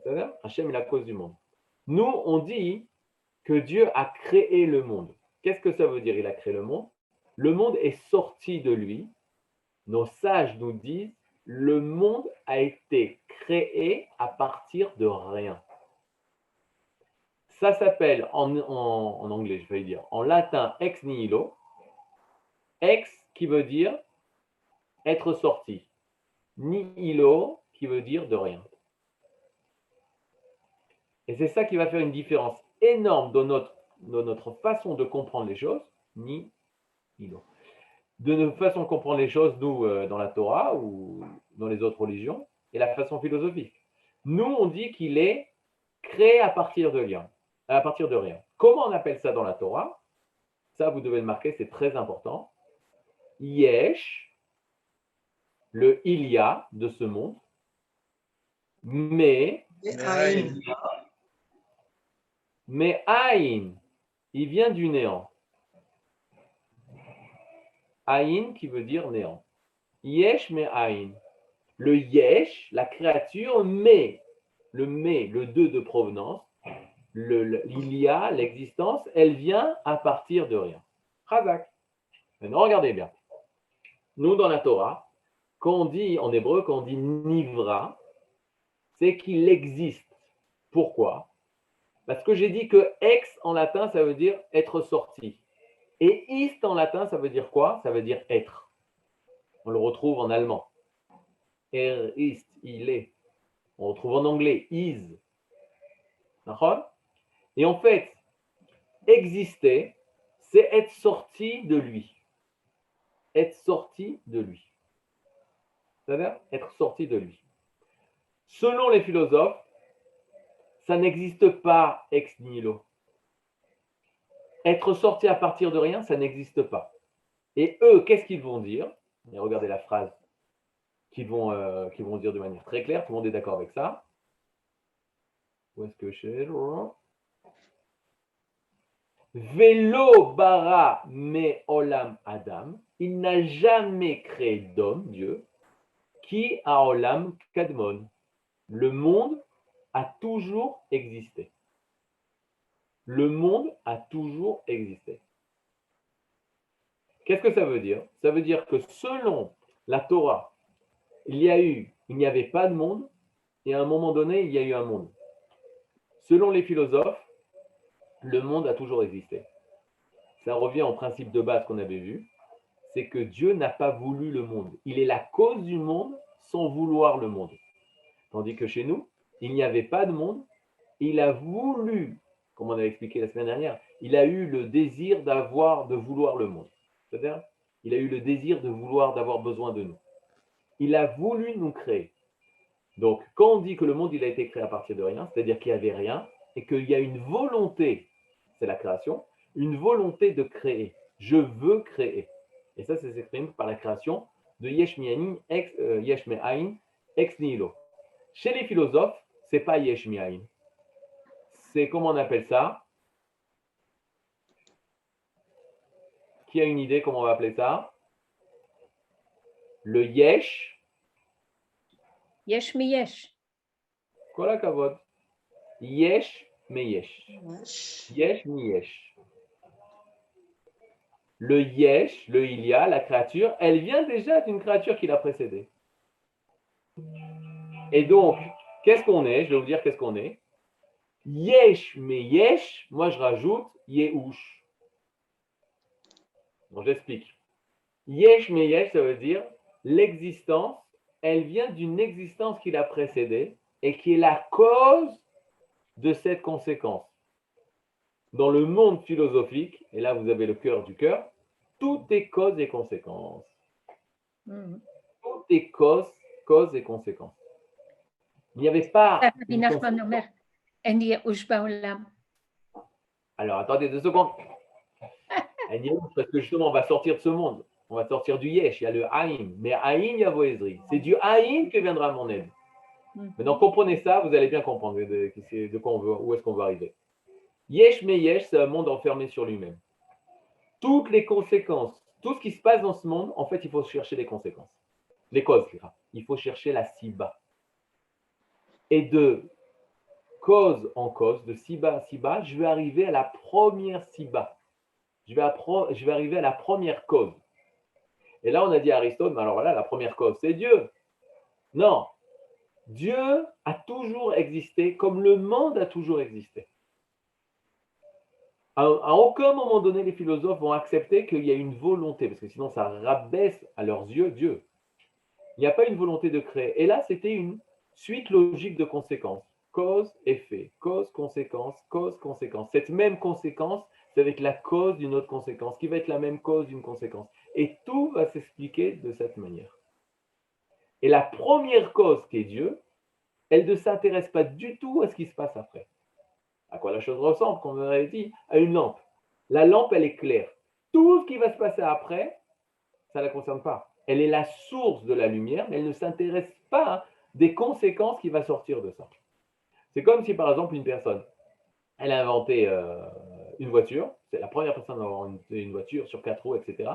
C'est-à-dire, Hachem est la cause du monde. Nous, on dit que Dieu a créé le monde. Qu'est-ce que ça veut dire, il a créé le monde? Le monde est sorti de lui. Nos sages nous disent, le monde a été créé à partir de rien. Ça s'appelle en anglais, je vais dire, en latin ex nihilo. Ex qui veut dire être sorti. Nihilo qui veut dire de rien. Et c'est ça qui va faire une différence énorme dans notre façon de comprendre les choses. Nihilo. De notre façon de comprendre les choses, nous, dans la Torah ou dans les autres religions, et la façon philosophique. Nous, on dit qu'il est créé à partir de rien. Comment on appelle ça dans la Torah? Ça, vous devez le marquer, c'est très important. Yesh, le il y a de ce monde, mais Mais Aïn, il vient du néant. Aïn qui veut dire néant. Yesh mais Aïn. Le yesh, la créature, mais, le 2 de provenance, il y a, l'existence, elle vient à partir de rien. Chazak. Maintenant, regardez bien. Nous, dans la Torah, quand on dit, en hébreu, quand on dit nivra, c'est qu'il existe. Pourquoi? Parce que j'ai dit que ex en latin, ça veut dire être sorti. Et ist en latin, ça veut dire quoi? Ça veut dire être. On le retrouve en allemand. Ist, il est. On retrouve en anglais, is. D'accord? Et en fait, exister, c'est être sorti de lui. Être sorti de lui. C'est-à-dire être sorti de lui. Selon les philosophes, ça n'existe pas ex nihilo. Être sorti à partir de rien, ça n'existe pas. Et eux, qu'est-ce qu'ils vont dire? Et regardez la phrase qu'ils vont dire de manière très claire. Tout le monde est d'accord avec ça. Où est-ce que je suis? Velo bara me olam adam. Il n'a jamais créé d'homme, Dieu, qui a olam kadmon. Le monde a toujours existé. Le monde a toujours existé. Qu'est-ce que ça veut dire? Ça veut dire que selon la Torah, il n'y avait pas de monde, et à un moment donné, il y a eu un monde. Selon les philosophes, le monde a toujours existé. Ça revient au principe de base qu'on avait vu, c'est que Dieu n'a pas voulu le monde. Il est la cause du monde sans vouloir le monde. Tandis que chez nous, il n'y avait pas de monde, il a voulu, comme on avait expliqué la semaine dernière, il a eu le désir de vouloir le monde. C'est-à-dire, il a eu le désir d'avoir besoin de nous. Il a voulu nous créer. Donc, quand on dit que le monde il a été créé à partir de rien, c'est-à-dire qu'il n'y avait rien, et qu'il y a une volonté, c'est la création, une volonté de créer. Je veux créer. Et ça s'exprime par la création de Yesh Me'ayin ex nihilo. Chez les philosophes, ce n'est pas Yesh Me'ayin. C'est, comment on appelle ça? Qui a une idée comment on va appeler ça? Le Yesh. Yesh mi yesh. Kol hakavod. Yesh me yesh. Yesh mi yesh. Le yesh, le il y a, la créature, elle vient déjà d'une créature qui l'a précédée. Et donc, qu'est-ce qu'on est? Je vais vous dire qu'est-ce qu'on est. Yesh me yesh, moi je rajoute yehush. Bon, j'explique. Yesh me yesh, ça veut dire l'existence, elle vient d'une existence qui l'a précédée et qui est la cause de cette conséquence. Dans le monde philosophique, et là vous avez le cœur du cœur, tout est cause et conséquence. Tout est cause et conséquence. Il n'y avait pas. Alors attendez 2 secondes. Parce que justement, on va sortir de ce monde. On va sortir du yesh. Il y a le aïn. Mais aïn yavo ezri. C'est du aïn que viendra mon aide. Maintenant, comprenez ça, vous allez bien comprendre de quoi on veut, où est-ce qu'on va arriver. Yesh me yesh, c'est un monde enfermé sur lui-même. Toutes les conséquences, tout ce qui se passe dans ce monde, en fait, il faut chercher les conséquences. Les causes, il faut chercher la siba. Et de cause en cause, de siba à siba, je vais arriver à la première siba. Je vais arriver à la première cause. Et là, on a dit à Aristote, mais alors voilà, la première cause, c'est Dieu. Non. Dieu a toujours existé comme le monde a toujours existé. À aucun moment donné, les philosophes vont accepter qu'il y a une volonté, parce que sinon ça rabaisse à leurs yeux Dieu. Il n'y a pas une volonté de créer. Et là, c'était une suite logique de conséquences. Cause, effet, cause, conséquence, cause, conséquence. Cette même conséquence, c'est avec la cause d'une autre conséquence, qui va être la même cause d'une conséquence. Et tout va s'expliquer de cette manière. Et la première cause qui est Dieu, elle ne s'intéresse pas du tout à ce qui se passe après. À quoi la chose ressemble, comme on avait dit, à une lampe. La lampe, elle est claire. Tout ce qui va se passer après, ça ne la concerne pas. Elle est la source de la lumière, mais elle ne s'intéresse pas des conséquences qui vont sortir de ça. C'est comme si, par exemple, une personne, Elle a inventé une voiture. C'est la première personne à avoir une voiture sur 4 roues, etc.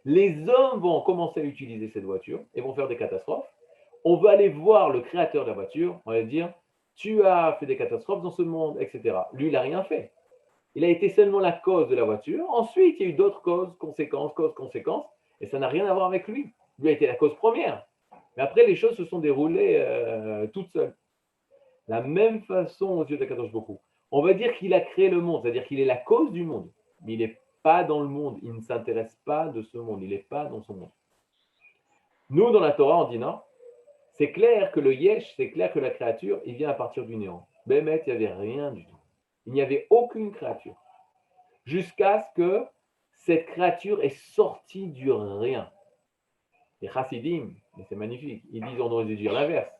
Les hommes vont commencer à utiliser cette voiture et vont faire des catastrophes. On va aller voir le créateur de la voiture, on va lui dire, tu as fait des catastrophes dans ce monde, etc. Lui, il n'a rien fait. Il a été seulement la cause de la voiture. Ensuite, il y a eu d'autres causes, conséquences, et ça n'a rien à voir avec lui. Lui a été la cause première. Mais après, les choses se sont déroulées toutes seules. La même façon aux yeux d'Akadosh Bokhu. On va dire qu'il a créé le monde, c'est-à-dire qu'il est la cause du monde, mais il n'est pas dans le monde, il ne s'intéresse pas de ce monde, il n'est pas dans son monde. Nous, dans la Torah, on dit non, c'est clair que le yesh, c'est clair que la créature, il vient à partir du néant. Bémet, il n'y avait rien du tout. Il n'y avait aucune créature. Jusqu'à ce que cette créature est sortie du rien. Les chassidim, mais c'est magnifique, ils disent on aurait dû dire l'inverse.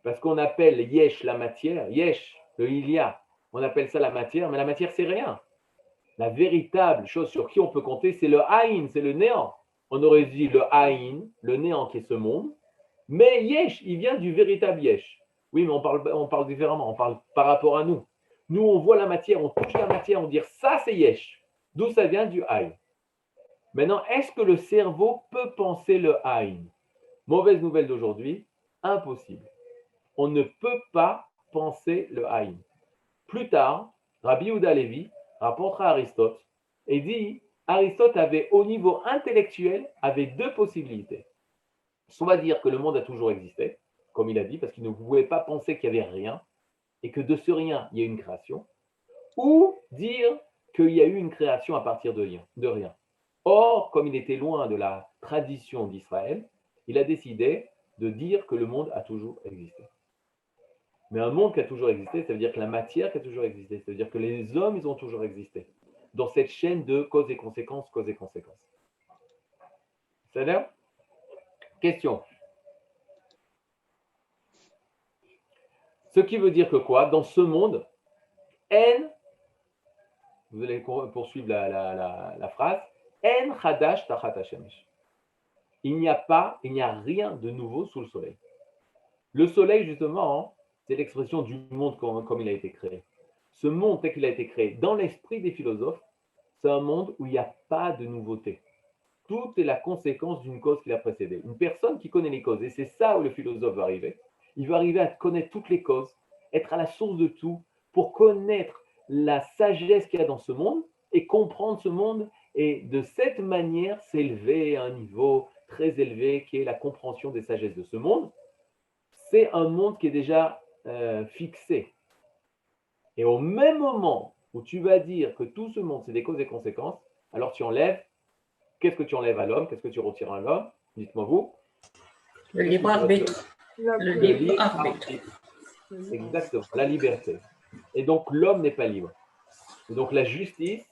Parce qu'on appelle yesh la matière, yesh, le il y a, on appelle ça la matière, mais la matière c'est rien. La véritable chose sur qui on peut compter, c'est le haïn, c'est le néant. On aurait dit le haïn, le néant qui est ce monde, mais yesh, il vient du véritable yesh. Oui, mais on parle différemment, on parle par rapport à nous. Nous, on voit la matière, on touche la matière, on dit ça c'est yesh. D'où ça vient du haïn. Maintenant, est-ce que le cerveau peut penser le haïn? Mauvaise nouvelle d'aujourd'hui, impossible. On ne peut pas penser le haïn. Plus tard, Rabbi Yehuda Levi rapportera à Aristote et dit Aristote avait, au niveau intellectuel, avait deux possibilités. Soit dire que le monde a toujours existé, comme il a dit, parce qu'il ne pouvait pas penser qu'il n'y avait rien, et que de ce rien, il y a une création, ou dire qu'il y a eu une création à partir de rien. Or, comme il était loin de la tradition d'Israël, il a décidé de dire que le monde a toujours existé. Mais un monde qui a toujours existé, ça veut dire que la matière qui a toujours existé, ça veut dire que les hommes, ils ont toujours existé. Dans cette chaîne de cause et conséquences, cause et conséquences. C'est-à-dire question. Ce qui veut dire que quoi? Dans ce monde, En, vous allez poursuivre la phrase, En chadash tachat hashemesh. Il n'y a rien de nouveau sous le soleil. Le soleil, justement, c'est l'expression du monde comme il a été créé. Ce monde tel qu'il a été créé dans l'esprit des philosophes, c'est un monde où il n'y a pas de nouveauté. Tout est la conséquence d'une cause qui l'a précédée. Une personne qui connaît les causes, et c'est ça où le philosophe va arriver, il va arriver à connaître toutes les causes, être à la source de tout, pour connaître la sagesse qu'il y a dans ce monde et comprendre ce monde, et de cette manière s'élever à un niveau très élevé qui est la compréhension des sagesses de ce monde. C'est un monde qui est déjà fixé. Et au même moment où tu vas dire que tout ce monde, c'est des causes et conséquences, alors tu enlèves, qu'est-ce que tu enlèves à l'homme? Qu'est-ce que tu retires à l'homme? Dites-moi vous. Le libre arbitre. Le libre arbitre. Exactement, la liberté. Et donc l'homme n'est pas libre. Et donc la justice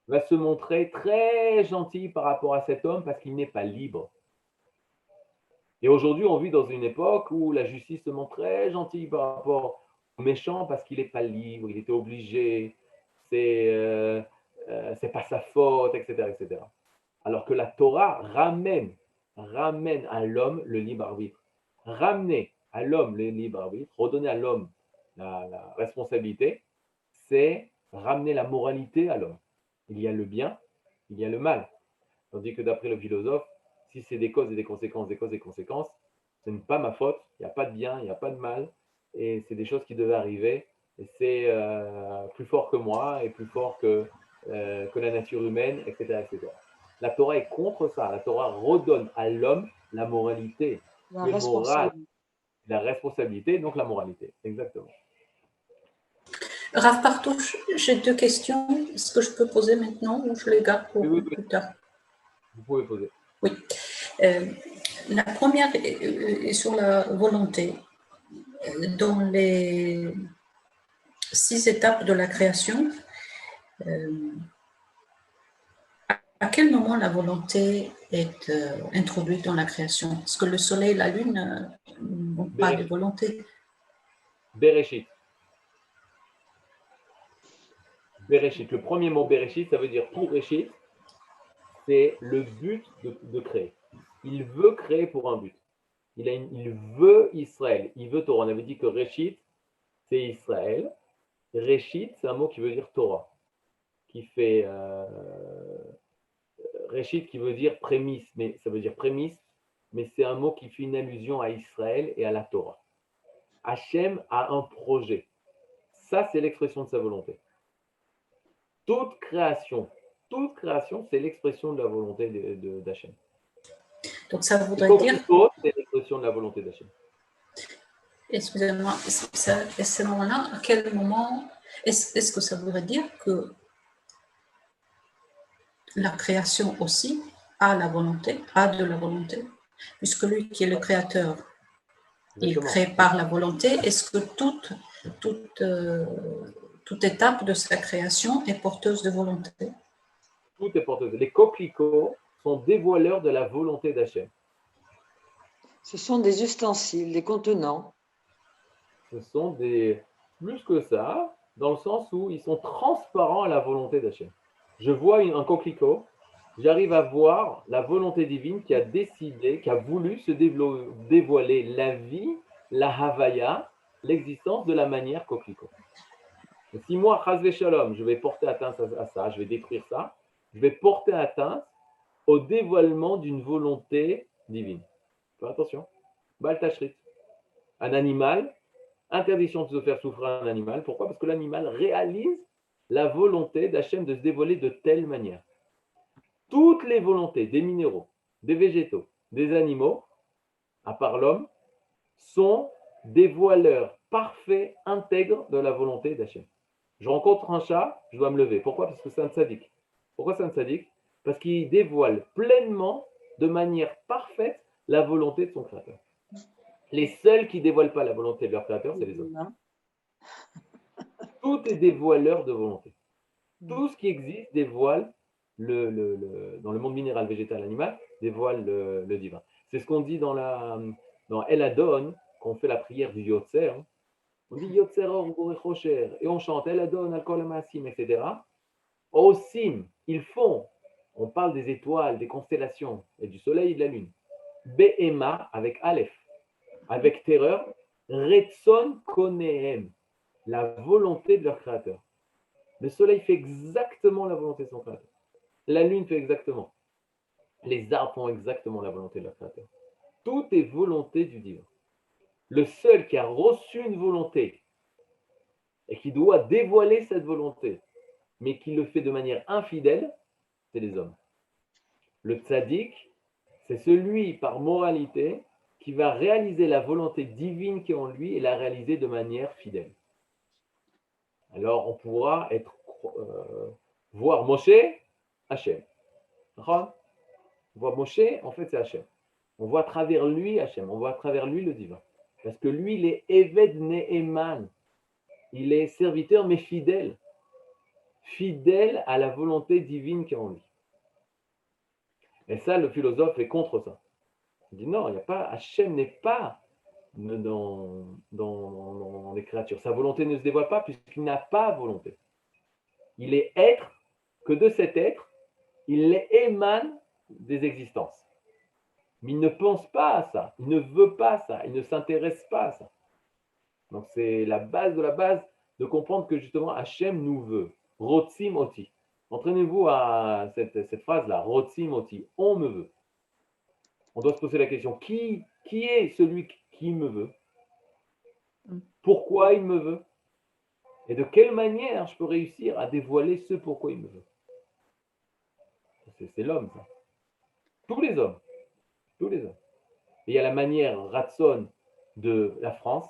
va se montrer très gentille par rapport à cet homme parce qu'il n'est pas libre. Et aujourd'hui, on vit dans une époque où la justice se montre très gentille par rapport au méchant parce qu'il n'est pas libre, il était obligé, c'est pas sa faute, etc., etc. Alors que la Torah ramène à l'homme le libre arbitre. Ramener à l'homme le libre arbitre, redonner à l'homme la responsabilité, c'est ramener la moralité à l'homme. Il y a le bien, il y a le mal. Tandis que d'après le philosophe, si c'est des causes et des conséquences, ce n'est pas ma faute, il n'y a pas de bien, il n'y a pas de mal, et c'est des choses qui devaient arriver, et c'est plus fort que moi, et plus fort que la nature humaine, etc., etc. La Torah est contre ça, la Torah redonne à l'homme la moralité, la responsabilité, donc la moralité, exactement. Rav Partouche, j'ai deux questions. Est-ce que je peux poser maintenant ou je les garde pour plus tard? Vous pouvez poser. Oui. La première est sur la volonté. Dans les 6 étapes de la création, à quel moment la volonté est introduite dans la création? Est-ce que le soleil et la lune n'ont pas de volonté? Bereshit. Bereshit. Le premier mot Bereshit, ça veut dire pour Réchit, c'est le but de créer. Il veut créer pour un but. Il veut Israël, il veut Torah. On avait dit que Réchit, c'est Israël. Réchit, c'est un mot qui veut dire Torah, qui fait Réchit qui veut dire prémisse, mais ça veut dire prémisse, mais c'est un mot qui fait une allusion à Israël et à la Torah. Hachem a un projet. Ça, c'est l'expression de sa volonté. Toute création, c'est l'expression de la volonté d'Hachem. Donc ça voudrait dire. C'est l'expression de la volonté d'Hachem. Excusez-moi, à ce moment-là, à quel moment est-ce que ça voudrait dire que la création aussi a de la volonté, puisque lui qui est le créateur, il crée par la volonté. Est-ce que toute étape de sa création est porteuse de volonté? Tout est porteuse. Les coquelicots sont dévoileurs de la volonté d'Hachem. Ce sont des ustensiles, des contenants. Ce sont plus que ça, dans le sens où ils sont transparents à la volonté d'Hachem. Je vois un coquelicot, j'arrive à voir la volonté divine qui a décidé, qui a voulu se dévoiler la vie, la havaya, l'existence de la manière coquelicot. Et si moi, chasvé shalom, je vais porter atteinte à ça, je vais détruire ça, je vais porter atteinte au dévoilement d'une volonté divine. Fais attention. Bal tashrit. Un animal, interdiction de se faire souffrir un animal. Pourquoi? Parce que l'animal réalise la volonté d'Hachem de se dévoiler de telle manière. Toutes les volontés des minéraux, des végétaux, des animaux, à part l'homme, sont des voileurs parfaits, intègres de la volonté d'Hachem. Je rencontre un chat, je dois me lever. Pourquoi? Parce que c'est un tzaddik. Pourquoi c'est un tzaddik? Parce qu'il dévoile pleinement, de manière parfaite, la volonté de son créateur. Les seuls qui ne dévoilent pas la volonté de leur créateur, c'est les hommes. Tout est dévoileur de volonté. Tout ce qui existe dévoile, dans le monde minéral, végétal, animal, dévoile le divin. C'est ce qu'on dit dans El Adon, quand on fait la prière du Yotzer. On dit Yotzer or Chocher, et on chante El Adon, Al Kol Maasim, etc. Osim, ils font, on parle des étoiles, des constellations, et du soleil et de la lune. Be'ema, avec Aleph, avec terreur, Retson Konehem, la volonté de leur créateur. Le soleil fait exactement la volonté de son créateur. La lune fait exactement. Les arbres font exactement la volonté de leur créateur. Tout est volonté du divin. Le seul qui a reçu une volonté et qui doit dévoiler cette volonté, mais qui le fait de manière infidèle, c'est les hommes. Le tzaddik, c'est celui par moralité qui va réaliser la volonté divine qui est en lui et la réaliser de manière fidèle. Alors on pourra voir Moshe, Hachem. On voit Moshe, en fait c'est Hachem. On voit à travers lui Hachem, on voit à travers lui le divin. Parce que lui, il est Eved Ne'eman. Il est serviteur mais fidèle. Fidèle à la volonté divine qui est en lui. Et ça, le philosophe est contre ça. Il dit non, il n'y a pas, Hachem n'est pas dans les créatures. Sa volonté ne se dévoile pas puisqu'il n'a pas volonté. Il est être, que de cet être, il émane des existences. Mais il ne pense pas à ça, il ne veut pas ça, il ne s'intéresse pas à ça. Donc c'est la base de la base de comprendre que justement Hachem nous veut. Rotzim oti. Entraînez-vous à cette phrase-là, Rotzim oti, on me veut. On doit se poser la question, qui est celui qui me veut? Pourquoi il me veut? Et de quelle manière je peux réussir à dévoiler ce pourquoi il me veut? C'est l'homme, ça. Tous les hommes. Tous les hommes. Et il y a la manière Ratson de la France,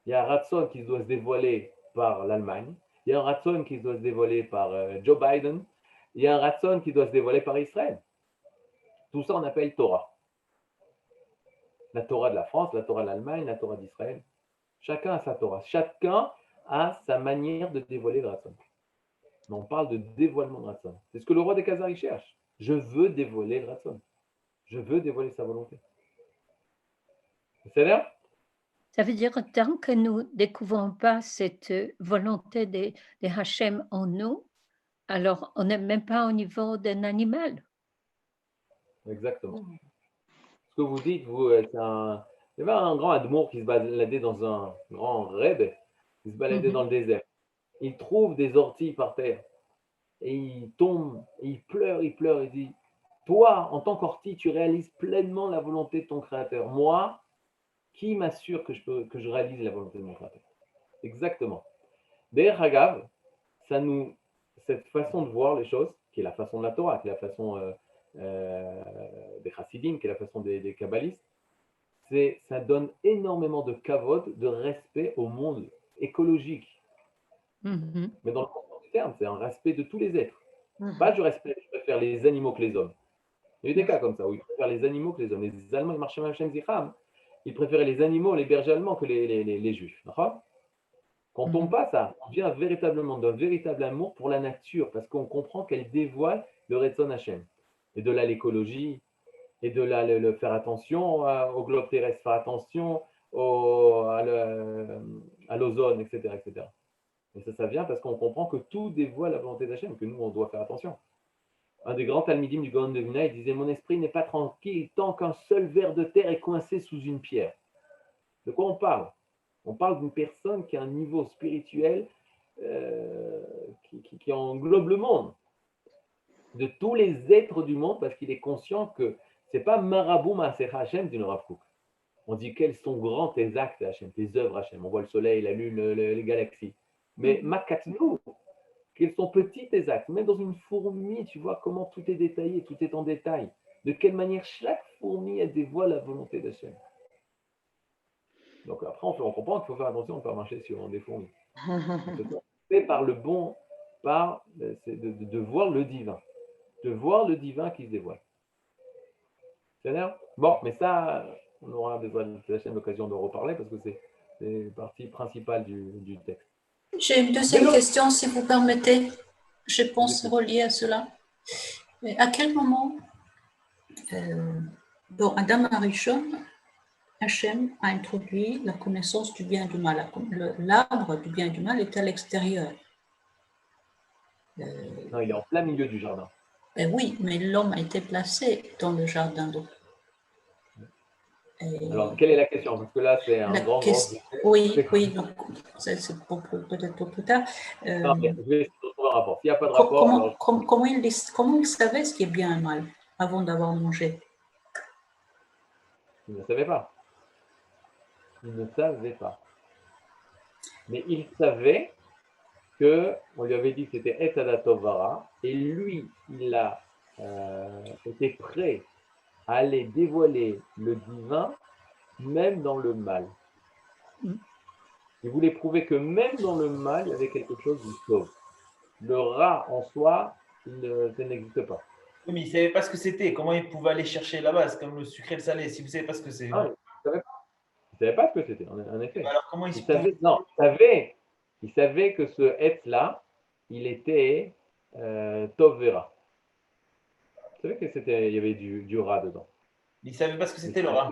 il y a un Ratson qui doit se dévoiler par l'Allemagne, il y a un Ratson qui doit se dévoiler par Joe Biden, il y a un Ratson qui doit se dévoiler par Israël. Tout ça on appelle Torah. La Torah de la France, la Torah de l'Allemagne, la Torah d'Israël. Chacun a sa Torah. Chacun a sa manière de dévoiler le Ratson. Mais on parle de dévoilement de Ratson. C'est ce que le roi des Khazars cherche. Je veux dévoiler le Ratson. Je veux dévoiler sa volonté. C'est là? Ça veut dire tant que nous ne découvrons pas cette volonté de Hachem en nous, alors on n'est même pas au niveau d'un animal. Exactement. Ce que vous dites, il y avait un grand admour qui se baladait dans un grand raid, qui se baladait dans le désert. il trouve des orties par terre. Et il tombe, et il pleure, il dit, toi, en tant qu'ortie, tu réalises pleinement la volonté de ton Créateur. Moi, qui m'assure que je réalise la volonté de mon Créateur? Exactement. D'ailleurs, Hagav, cette façon de voir les choses, qui est la façon de la Torah, qui est la façon des Chassidim, qui est la façon des Kabbalistes, ça donne énormément de kavod, de respect au monde écologique. Mais dans le sens du terme, c'est un respect de tous les êtres. Pas du respect, je préfère les animaux que les hommes. Il y a eu des cas comme ça, où ils préfèrent les animaux que les hommes. Les Allemands, ils marchaient même Hashem Zicham. Ils préféraient les animaux, les bergers allemands que les Juifs. Quand on passe à, on vient véritablement d'un véritable amour pour la nature, parce qu'on comprend qu'elle dévoile le Retzon Hashem. Et de là, l'écologie, et de là, le faire attention au globe terrestre, faire attention à l'ozone, etc., etc. Et ça vient parce qu'on comprend que tout dévoile la volonté d'Hachem, que nous, on doit faire attention. Un des grands talmidim du Gaon de Vilna, il disait « Mon esprit n'est pas tranquille tant qu'un seul ver de terre est coincé sous une pierre. » De quoi on parle? On parle d'une personne qui a un niveau spirituel qui englobe le monde, de tous les êtres du monde, parce qu'il est conscient que ce n'est pas Marabou Maasecha Hachem d'une Rav Kook. On dit quels sont grands tes actes Hachem, tes œuvres Hachem. On voit le soleil, la lune, les galaxies. Mais Makatnou, quels sont petits tes actes. Même dans une fourmi, tu vois comment tout est détaillé, tout est en détail. De quelle manière chaque fourmi elle dévoile la volonté d'Hachem. Donc après, on comprend qu'il faut faire attention, on ne peut pas marcher sur des fourmis. C'est par le bon, c'est de voir le divin. De voir le divin qui se dévoile. C'est bien? Bon, mais ça, on aura besoin de l'occasion de reparler parce que c'est partie principale du texte. J'ai une deuxième question, si vous permettez. Je pense reliée à cela. Mais à quel moment, dans Adam Arishon, Hachem a introduit la connaissance du bien et du mal? L'arbre du bien et du mal est à l'extérieur. Non, il est en plein milieu du jardin. Ben oui, mais l'homme a été placé dans le jardin d'eau. Alors, quelle est la question? Parce que là, c'est un grand... Oui, donc c'est peut-être pour plus tard. Non, mais je vais essayer de trouver un rapport. S'il n'y a pas de rapport... Comment il savait ce qui est bien et mal avant d'avoir mangé? Il ne savait pas. Il ne savait pas. Mais il savait qu'on lui avait dit que c'était Et Hadat Tov Vara, et lui, il a été prêt à aller dévoiler le divin, même dans le mal. Il voulait prouver que même dans le mal, il y avait quelque chose de sauve. Le rat en soi, ça n'existe pas. Oui, mais il ne savait pas ce que c'était. Comment il pouvait aller chercher là-bas? C'est comme le sucré et le salé. Si vous ne savez pas ce que c'est. Ah, il ne savait pas ce que c'était, en effet. Alors, comment il savait que ce être-là, il était Tov Vera. Vous savez qu'il y avait du rat dedans. Il ne savait pas ce que c'était le rat.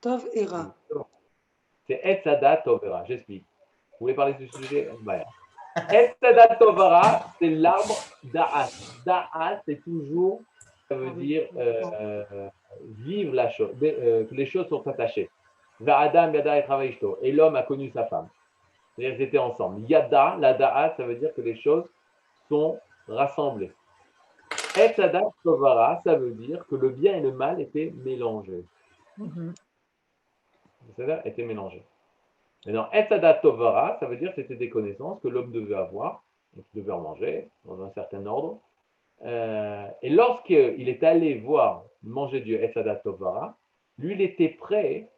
Tov et Ra. C'est Etz Hadat Tov Vera. J'explique. Vous voulez parler du sujet? Etz Hadat Tov Vera, c'est l'arbre Da'at. Da'at, c'est toujours, ça veut dire vivre la chose, que les choses sont attachées. Va'adam Yada et Chavaishto. Et l'homme a connu sa femme. C'est-à-dire qu'ils étaient ensemble. Yada, la Da'at, ça veut dire que les choses sont rassemblées. Etz Hadat Tov Vera, ça veut dire que le bien et le mal étaient mélangés. C'est-à-dire étaient mélangés. Maintenant, Etz Hadat Tov Vara, ça veut dire que c'était des connaissances que l'homme devait avoir, donc il devait en manger dans un certain ordre. Et lorsqu'il est allé manger du Etz Hadat Tov Vara, lui, il était prêt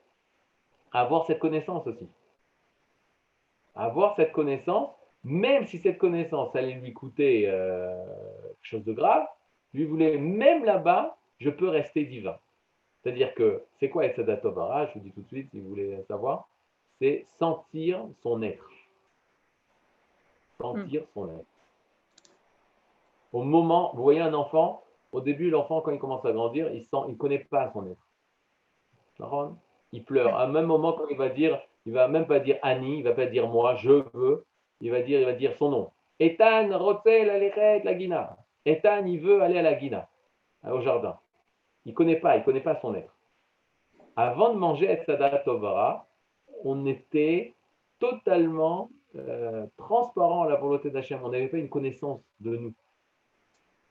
à avoir cette connaissance aussi. À avoir cette connaissance, même si cette connaissance allait lui coûter quelque chose de grave, lui voulait, même là-bas, je peux rester divin. C'est-à-dire que, c'est quoi Etz Hadat Tov Vara? Je vous dis tout de suite si vous voulez savoir. C'est sentir son être. Sentir son être. Au moment, vous voyez un enfant, au début, l'enfant, quand il commence à grandir, il ne connaît pas son être. Il pleure. À un même moment, quand il ne va même pas dire Ani, il ne va pas dire moi, je veux, il va dire son nom. Ethan, Rotel, Alechet, la Guina. Ethan, il veut aller à la Guina, au jardin. Il ne connaît pas son être. Avant de manger Etz Hadat Tov Vara, on était totalement transparent à la volonté d'Hachem, on n'avait pas une connaissance de nous.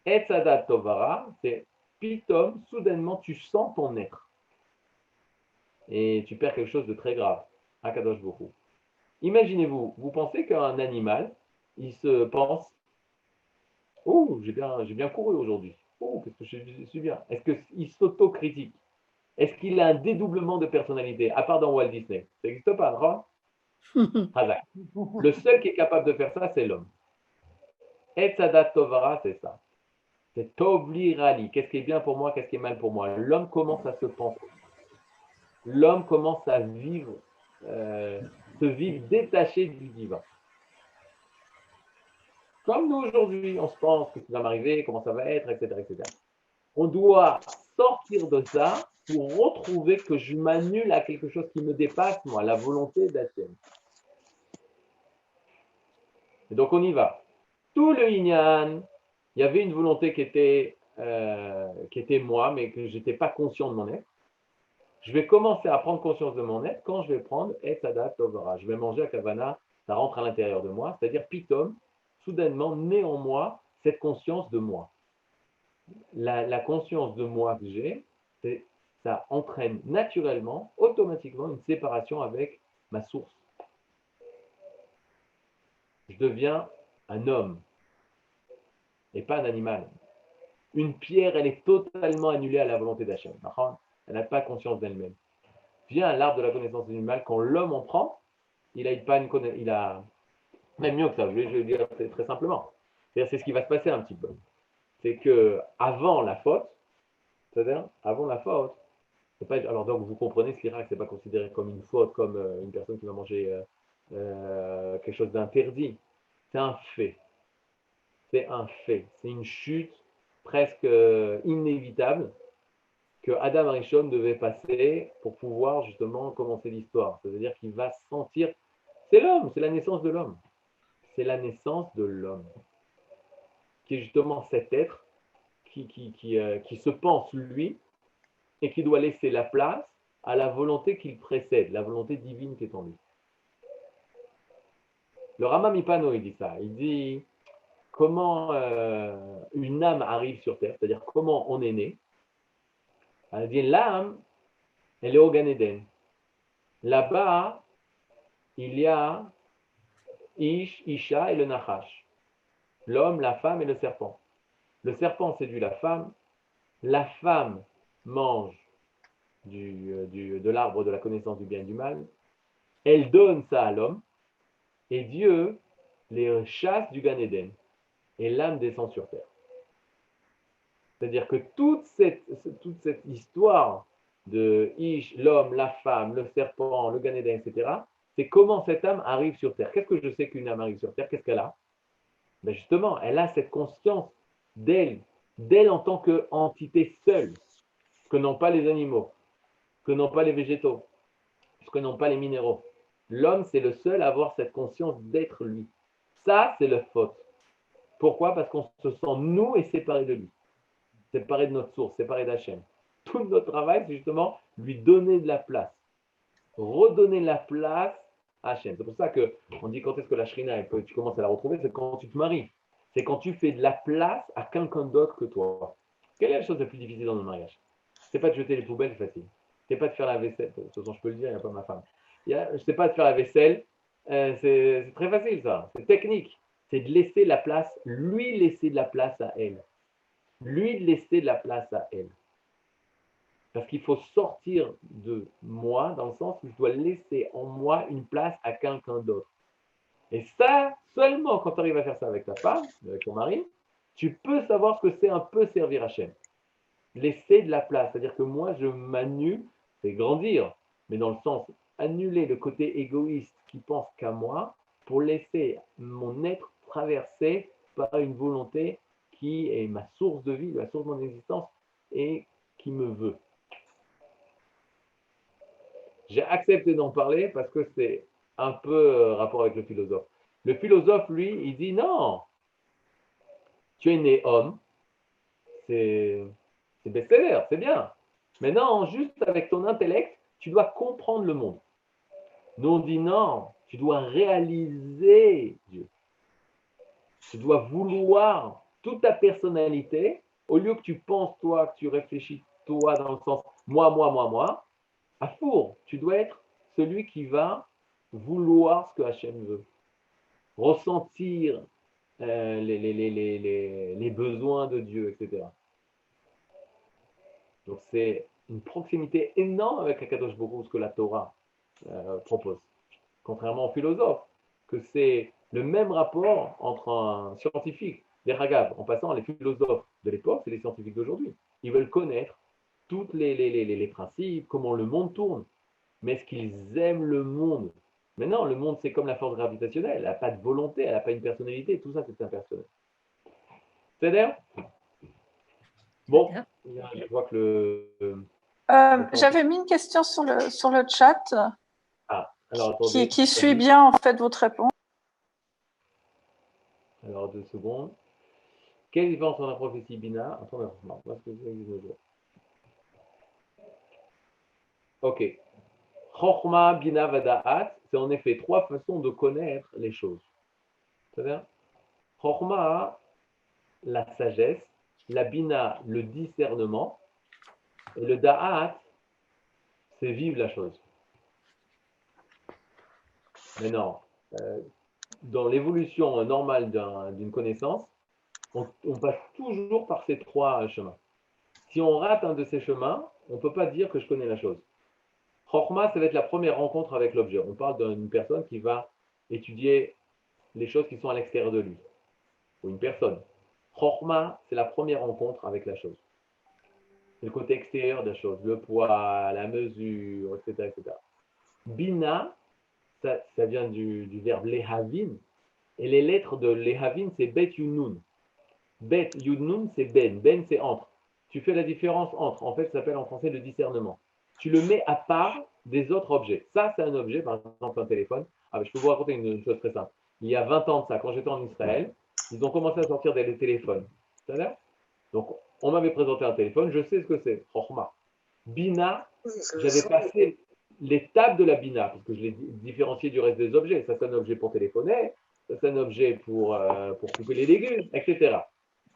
Et Sadat Tovara, c'est pitom, soudainement, tu sens ton être. Et tu perds quelque chose de très grave. Akadosh Bokhu. Imaginez-vous, vous pensez qu'un animal, il se pense, oh, j'ai bien couru aujourd'hui. Oh, qu'est-ce que je suis bien. Est-ce qu'il s'autocritique? Est-ce qu'il a un dédoublement de personnalité, à part dans Walt Disney? Ça n'existe pas, non? Hazak. Le seul qui est capable de faire ça, c'est l'homme. Et Sadat Tovara, c'est ça. C'est Tovli Rali. Qu'est-ce qui est bien pour moi, qu'est-ce qui est mal pour moi? L'homme commence à se penser. L'homme commence à vivre, se vivre détaché du divin. Comme nous aujourd'hui, on se pense que ça va m'arriver, comment ça va être, etc., etc. On doit sortir de ça pour retrouver que je m'annule à quelque chose qui me dépasse, moi, la volonté d'Hachem. Et donc on y va. Tout le Inyan, il y avait une volonté qui était moi, mais que je n'étais pas conscient de mon être. Je vais commencer à prendre conscience de mon être quand je vais prendre Etzadat Tovara. Je vais manger à Kavana, ça rentre à l'intérieur de moi, c'est-à-dire Pitom, soudainement naît en moi cette conscience de moi. La conscience de moi que j'ai, ça entraîne naturellement, automatiquement, une séparation avec ma source. Je deviens un homme et pas un animal. Une pierre, elle est totalement annulée à la volonté d'Hachem. Elle n'a pas conscience d'elle-même. Vient l'arbre de la connaissance du mal, quand l'homme en prend, il a même mieux que ça, je vais dire très simplement. C'est ce qui va se passer un petit peu. C'est que avant la faute, c'est-à-dire avant la faute, c'est pas, alors donc vous comprenez ce que c'est pas considéré comme une faute, comme une personne qui va manger quelque chose d'interdit. C'est un fait. C'est un fait. C'est une chute presque inévitable que Adam Arishon devait passer pour pouvoir justement commencer l'histoire. C'est-à-dire qu'il va se sentir, c'est l'homme, c'est la naissance de l'homme. C'est la naissance de l'homme, qui est justement cet être qui se pense lui et qui doit laisser la place à la volonté qu'il précède, la volonté divine qui est en lui. Le Rama Mipano, il dit ça. Il dit comment une âme arrive sur terre, c'est-à-dire comment on est né. Elle dit l'âme, elle est au Gan Eden. Là-bas, il y a Ish, Isha et le Nachash. L'homme, la femme et le serpent. Le serpent séduit la femme mange de l'arbre de la connaissance du bien et du mal, elle donne ça à l'homme, et Dieu les chasse du Gan Eden, et l'âme descend sur terre. C'est-à-dire que toute cette histoire de Ish, l'homme, la femme, le serpent, le Gan Eden, etc., c'est comment cette âme arrive sur terre. Qu'est-ce que je sais qu'une âme arrive sur terre? Qu'est-ce qu'elle a? Ben justement, elle a cette conscience d'elle en tant qu'entité seule, que n'ont pas les animaux, que n'ont pas les végétaux, que n'ont pas les minéraux. L'homme, c'est le seul à avoir cette conscience d'être lui. Ça, c'est le faute. Pourquoi? Parce qu'on se sent, nous, et séparé de lui. Séparé de notre source, séparé d'Hachem. Tout notre travail, c'est justement lui donner de la place. Redonner la place à Hachem. C'est pour ça qu'on dit quand est-ce que la shrina, tu commences à la retrouver, c'est quand tu te maries. C'est quand tu fais de la place à quelqu'un d'autre que toi. Quelle est la chose la plus difficile dans le mariage? C'est pas de jeter les poubelles, c'est facile. C'est pas de faire la vaisselle. De toute façon, je peux le dire, il n'y a pas ma femme. C'est pas de faire la vaisselle. C'est très facile, ça. C'est technique. C'est de laisser la place, lui laisser de la place à elle. Lui laisser de la place à elle. Parce qu'il faut sortir de moi, dans le sens où je dois laisser en moi une place à quelqu'un d'autre. Et ça, seulement quand tu arrives à faire ça avec ta femme, avec ton mari, tu peux savoir ce que c'est un peu servir Hachem. Laisser de la place, c'est-à-dire que moi, je m'annule, c'est grandir, mais dans le sens annuler le côté égoïste qui pense qu'à moi, pour laisser mon être traversé par une volonté qui est ma source de vie, la source de mon existence, et qui me veut. J'ai accepté d'en parler parce que c'est un peu rapport avec le philosophe. Le philosophe, lui, il dit non, tu es né homme, c'est best-seller, c'est bien. Maintenant, juste avec ton intellect, tu dois comprendre le monde. Nous, on dit non, Tu dois réaliser Dieu. Tu dois vouloir toute ta personnalité, au lieu que tu penses toi, que tu réfléchis toi dans le sens moi, à four, tu dois être celui qui va vouloir ce que Hachem veut, ressentir les besoins de Dieu, etc. Donc c'est une proximité énorme avec Akadosh Baruch Hu, ce que la Torah propose. Contrairement aux philosophes, que c'est le même rapport entre un scientifique, les Hagav, en passant les philosophes de l'époque et les scientifiques d'aujourd'hui. Ils veulent connaître tous les principes, comment le monde tourne. Mais est-ce qu'ils aiment le monde? Mais non, le monde, c'est comme la force gravitationnelle. Elle n'a pas de volonté, elle n'a pas une personnalité. Tout ça, c'est impersonnel. C'est-à-dire? Bon, je vois que j'avais mis une question sur le chat alors, attendez, qui suit bien en fait votre réponse. Alors, 2 secondes. Quelle différence entre la prophétie Bina? Attendez, ok. Chochma, Bina, Vada'at, c'est en effet 3 façons de connaître les choses. C'est-à-dire, Chochma, la sagesse, la Bina, le discernement, et le Da'at, c'est vivre la chose. Mais non, dans l'évolution normale d'une connaissance, on passe toujours par ces 3 chemins. Si on rate un de ces chemins, on ne peut pas dire que je connais la chose. Chochma, ça va être la première rencontre avec l'objet. On parle d'une personne qui va étudier les choses qui sont à l'extérieur de lui, ou une personne. Chochma, c'est la première rencontre avec la chose. C'est le côté extérieur de la chose, le poids, la mesure, etc. etc. Bina, ça vient du verbe lehavin, et les lettres de lehavin, c'est bet yunun. Bet yunun, c'est ben. Ben, c'est entre. Tu fais la différence entre. En fait, ça s'appelle en français le discernement. Tu le mets à part des autres objets. Ça, c'est un objet, par exemple un téléphone. Je peux vous raconter une chose très simple. Il y a 20 ans de ça, quand j'étais en Israël, ils ont commencé à sortir des téléphones. C'est-à-dire? Donc, on m'avait présenté un téléphone, je sais ce que c'est. Chochma. Bina, j'avais passé l'étape de la Bina, parce que je l'ai différencié du reste des objets. Ça, c'est un objet pour téléphoner, ça, c'est un objet pour couper les légumes, etc.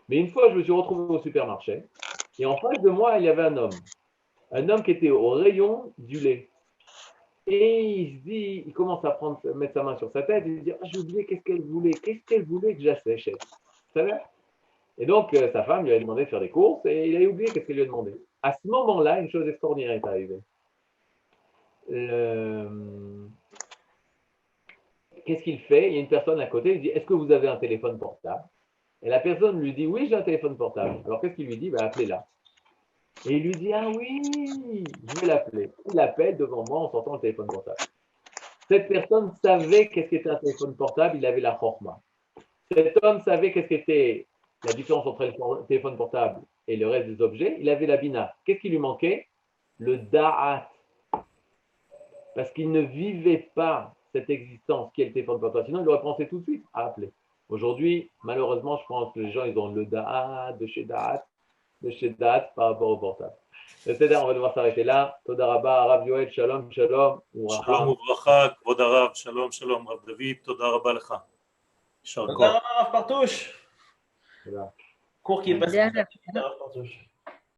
Mais une fois, je me suis retrouvé au supermarché, et en face de moi, il y avait un homme qui était au rayon du lait. Et il commence à mettre sa main sur sa tête, et il dit, j'ai oublié qu'est-ce qu'elle voulait que j'achète. Vous savez? Et donc, sa femme lui a demandé de faire des courses, et il a oublié qu'est-ce qu'elle lui a demandé. À ce moment-là, une chose extraordinaire est arrivée. Qu'est-ce qu'il fait? Il y a une personne à côté, il dit, est-ce que vous avez un téléphone portable? Et la personne lui dit, oui, j'ai un téléphone portable. Alors, qu'est-ce qu'il lui dit? Appelez-la. Et il lui dit, ah oui, je vais l'appeler. Il l'appelle devant moi en sortant le téléphone portable. Cette personne savait qu'est-ce qu'était un téléphone portable, il avait la chokhma. Cet homme savait qu'est-ce qu'était la différence entre le téléphone portable et le reste des objets, il avait la bina. Qu'est-ce qui lui manquait? Le da'at. Parce qu'il ne vivait pas cette existence qui est le téléphone portable. Sinon, il aurait pensé tout de suite à appeler. Aujourd'hui, malheureusement, je pense que les gens, ils ont le da'at, de chez da'at par rapport au portable. C'est-à-dire, on va devoir s'arrêter là. Toda rabba, Rav Yoel, shalom, shalom. שלום וברכה, כבוד הרב, שלום, שלום, רב דוד, תודה רבה לך. יישר תודה כוח. רבה, הרב פרטוש. Voilà. Cours qui est passé. Rav Partouche.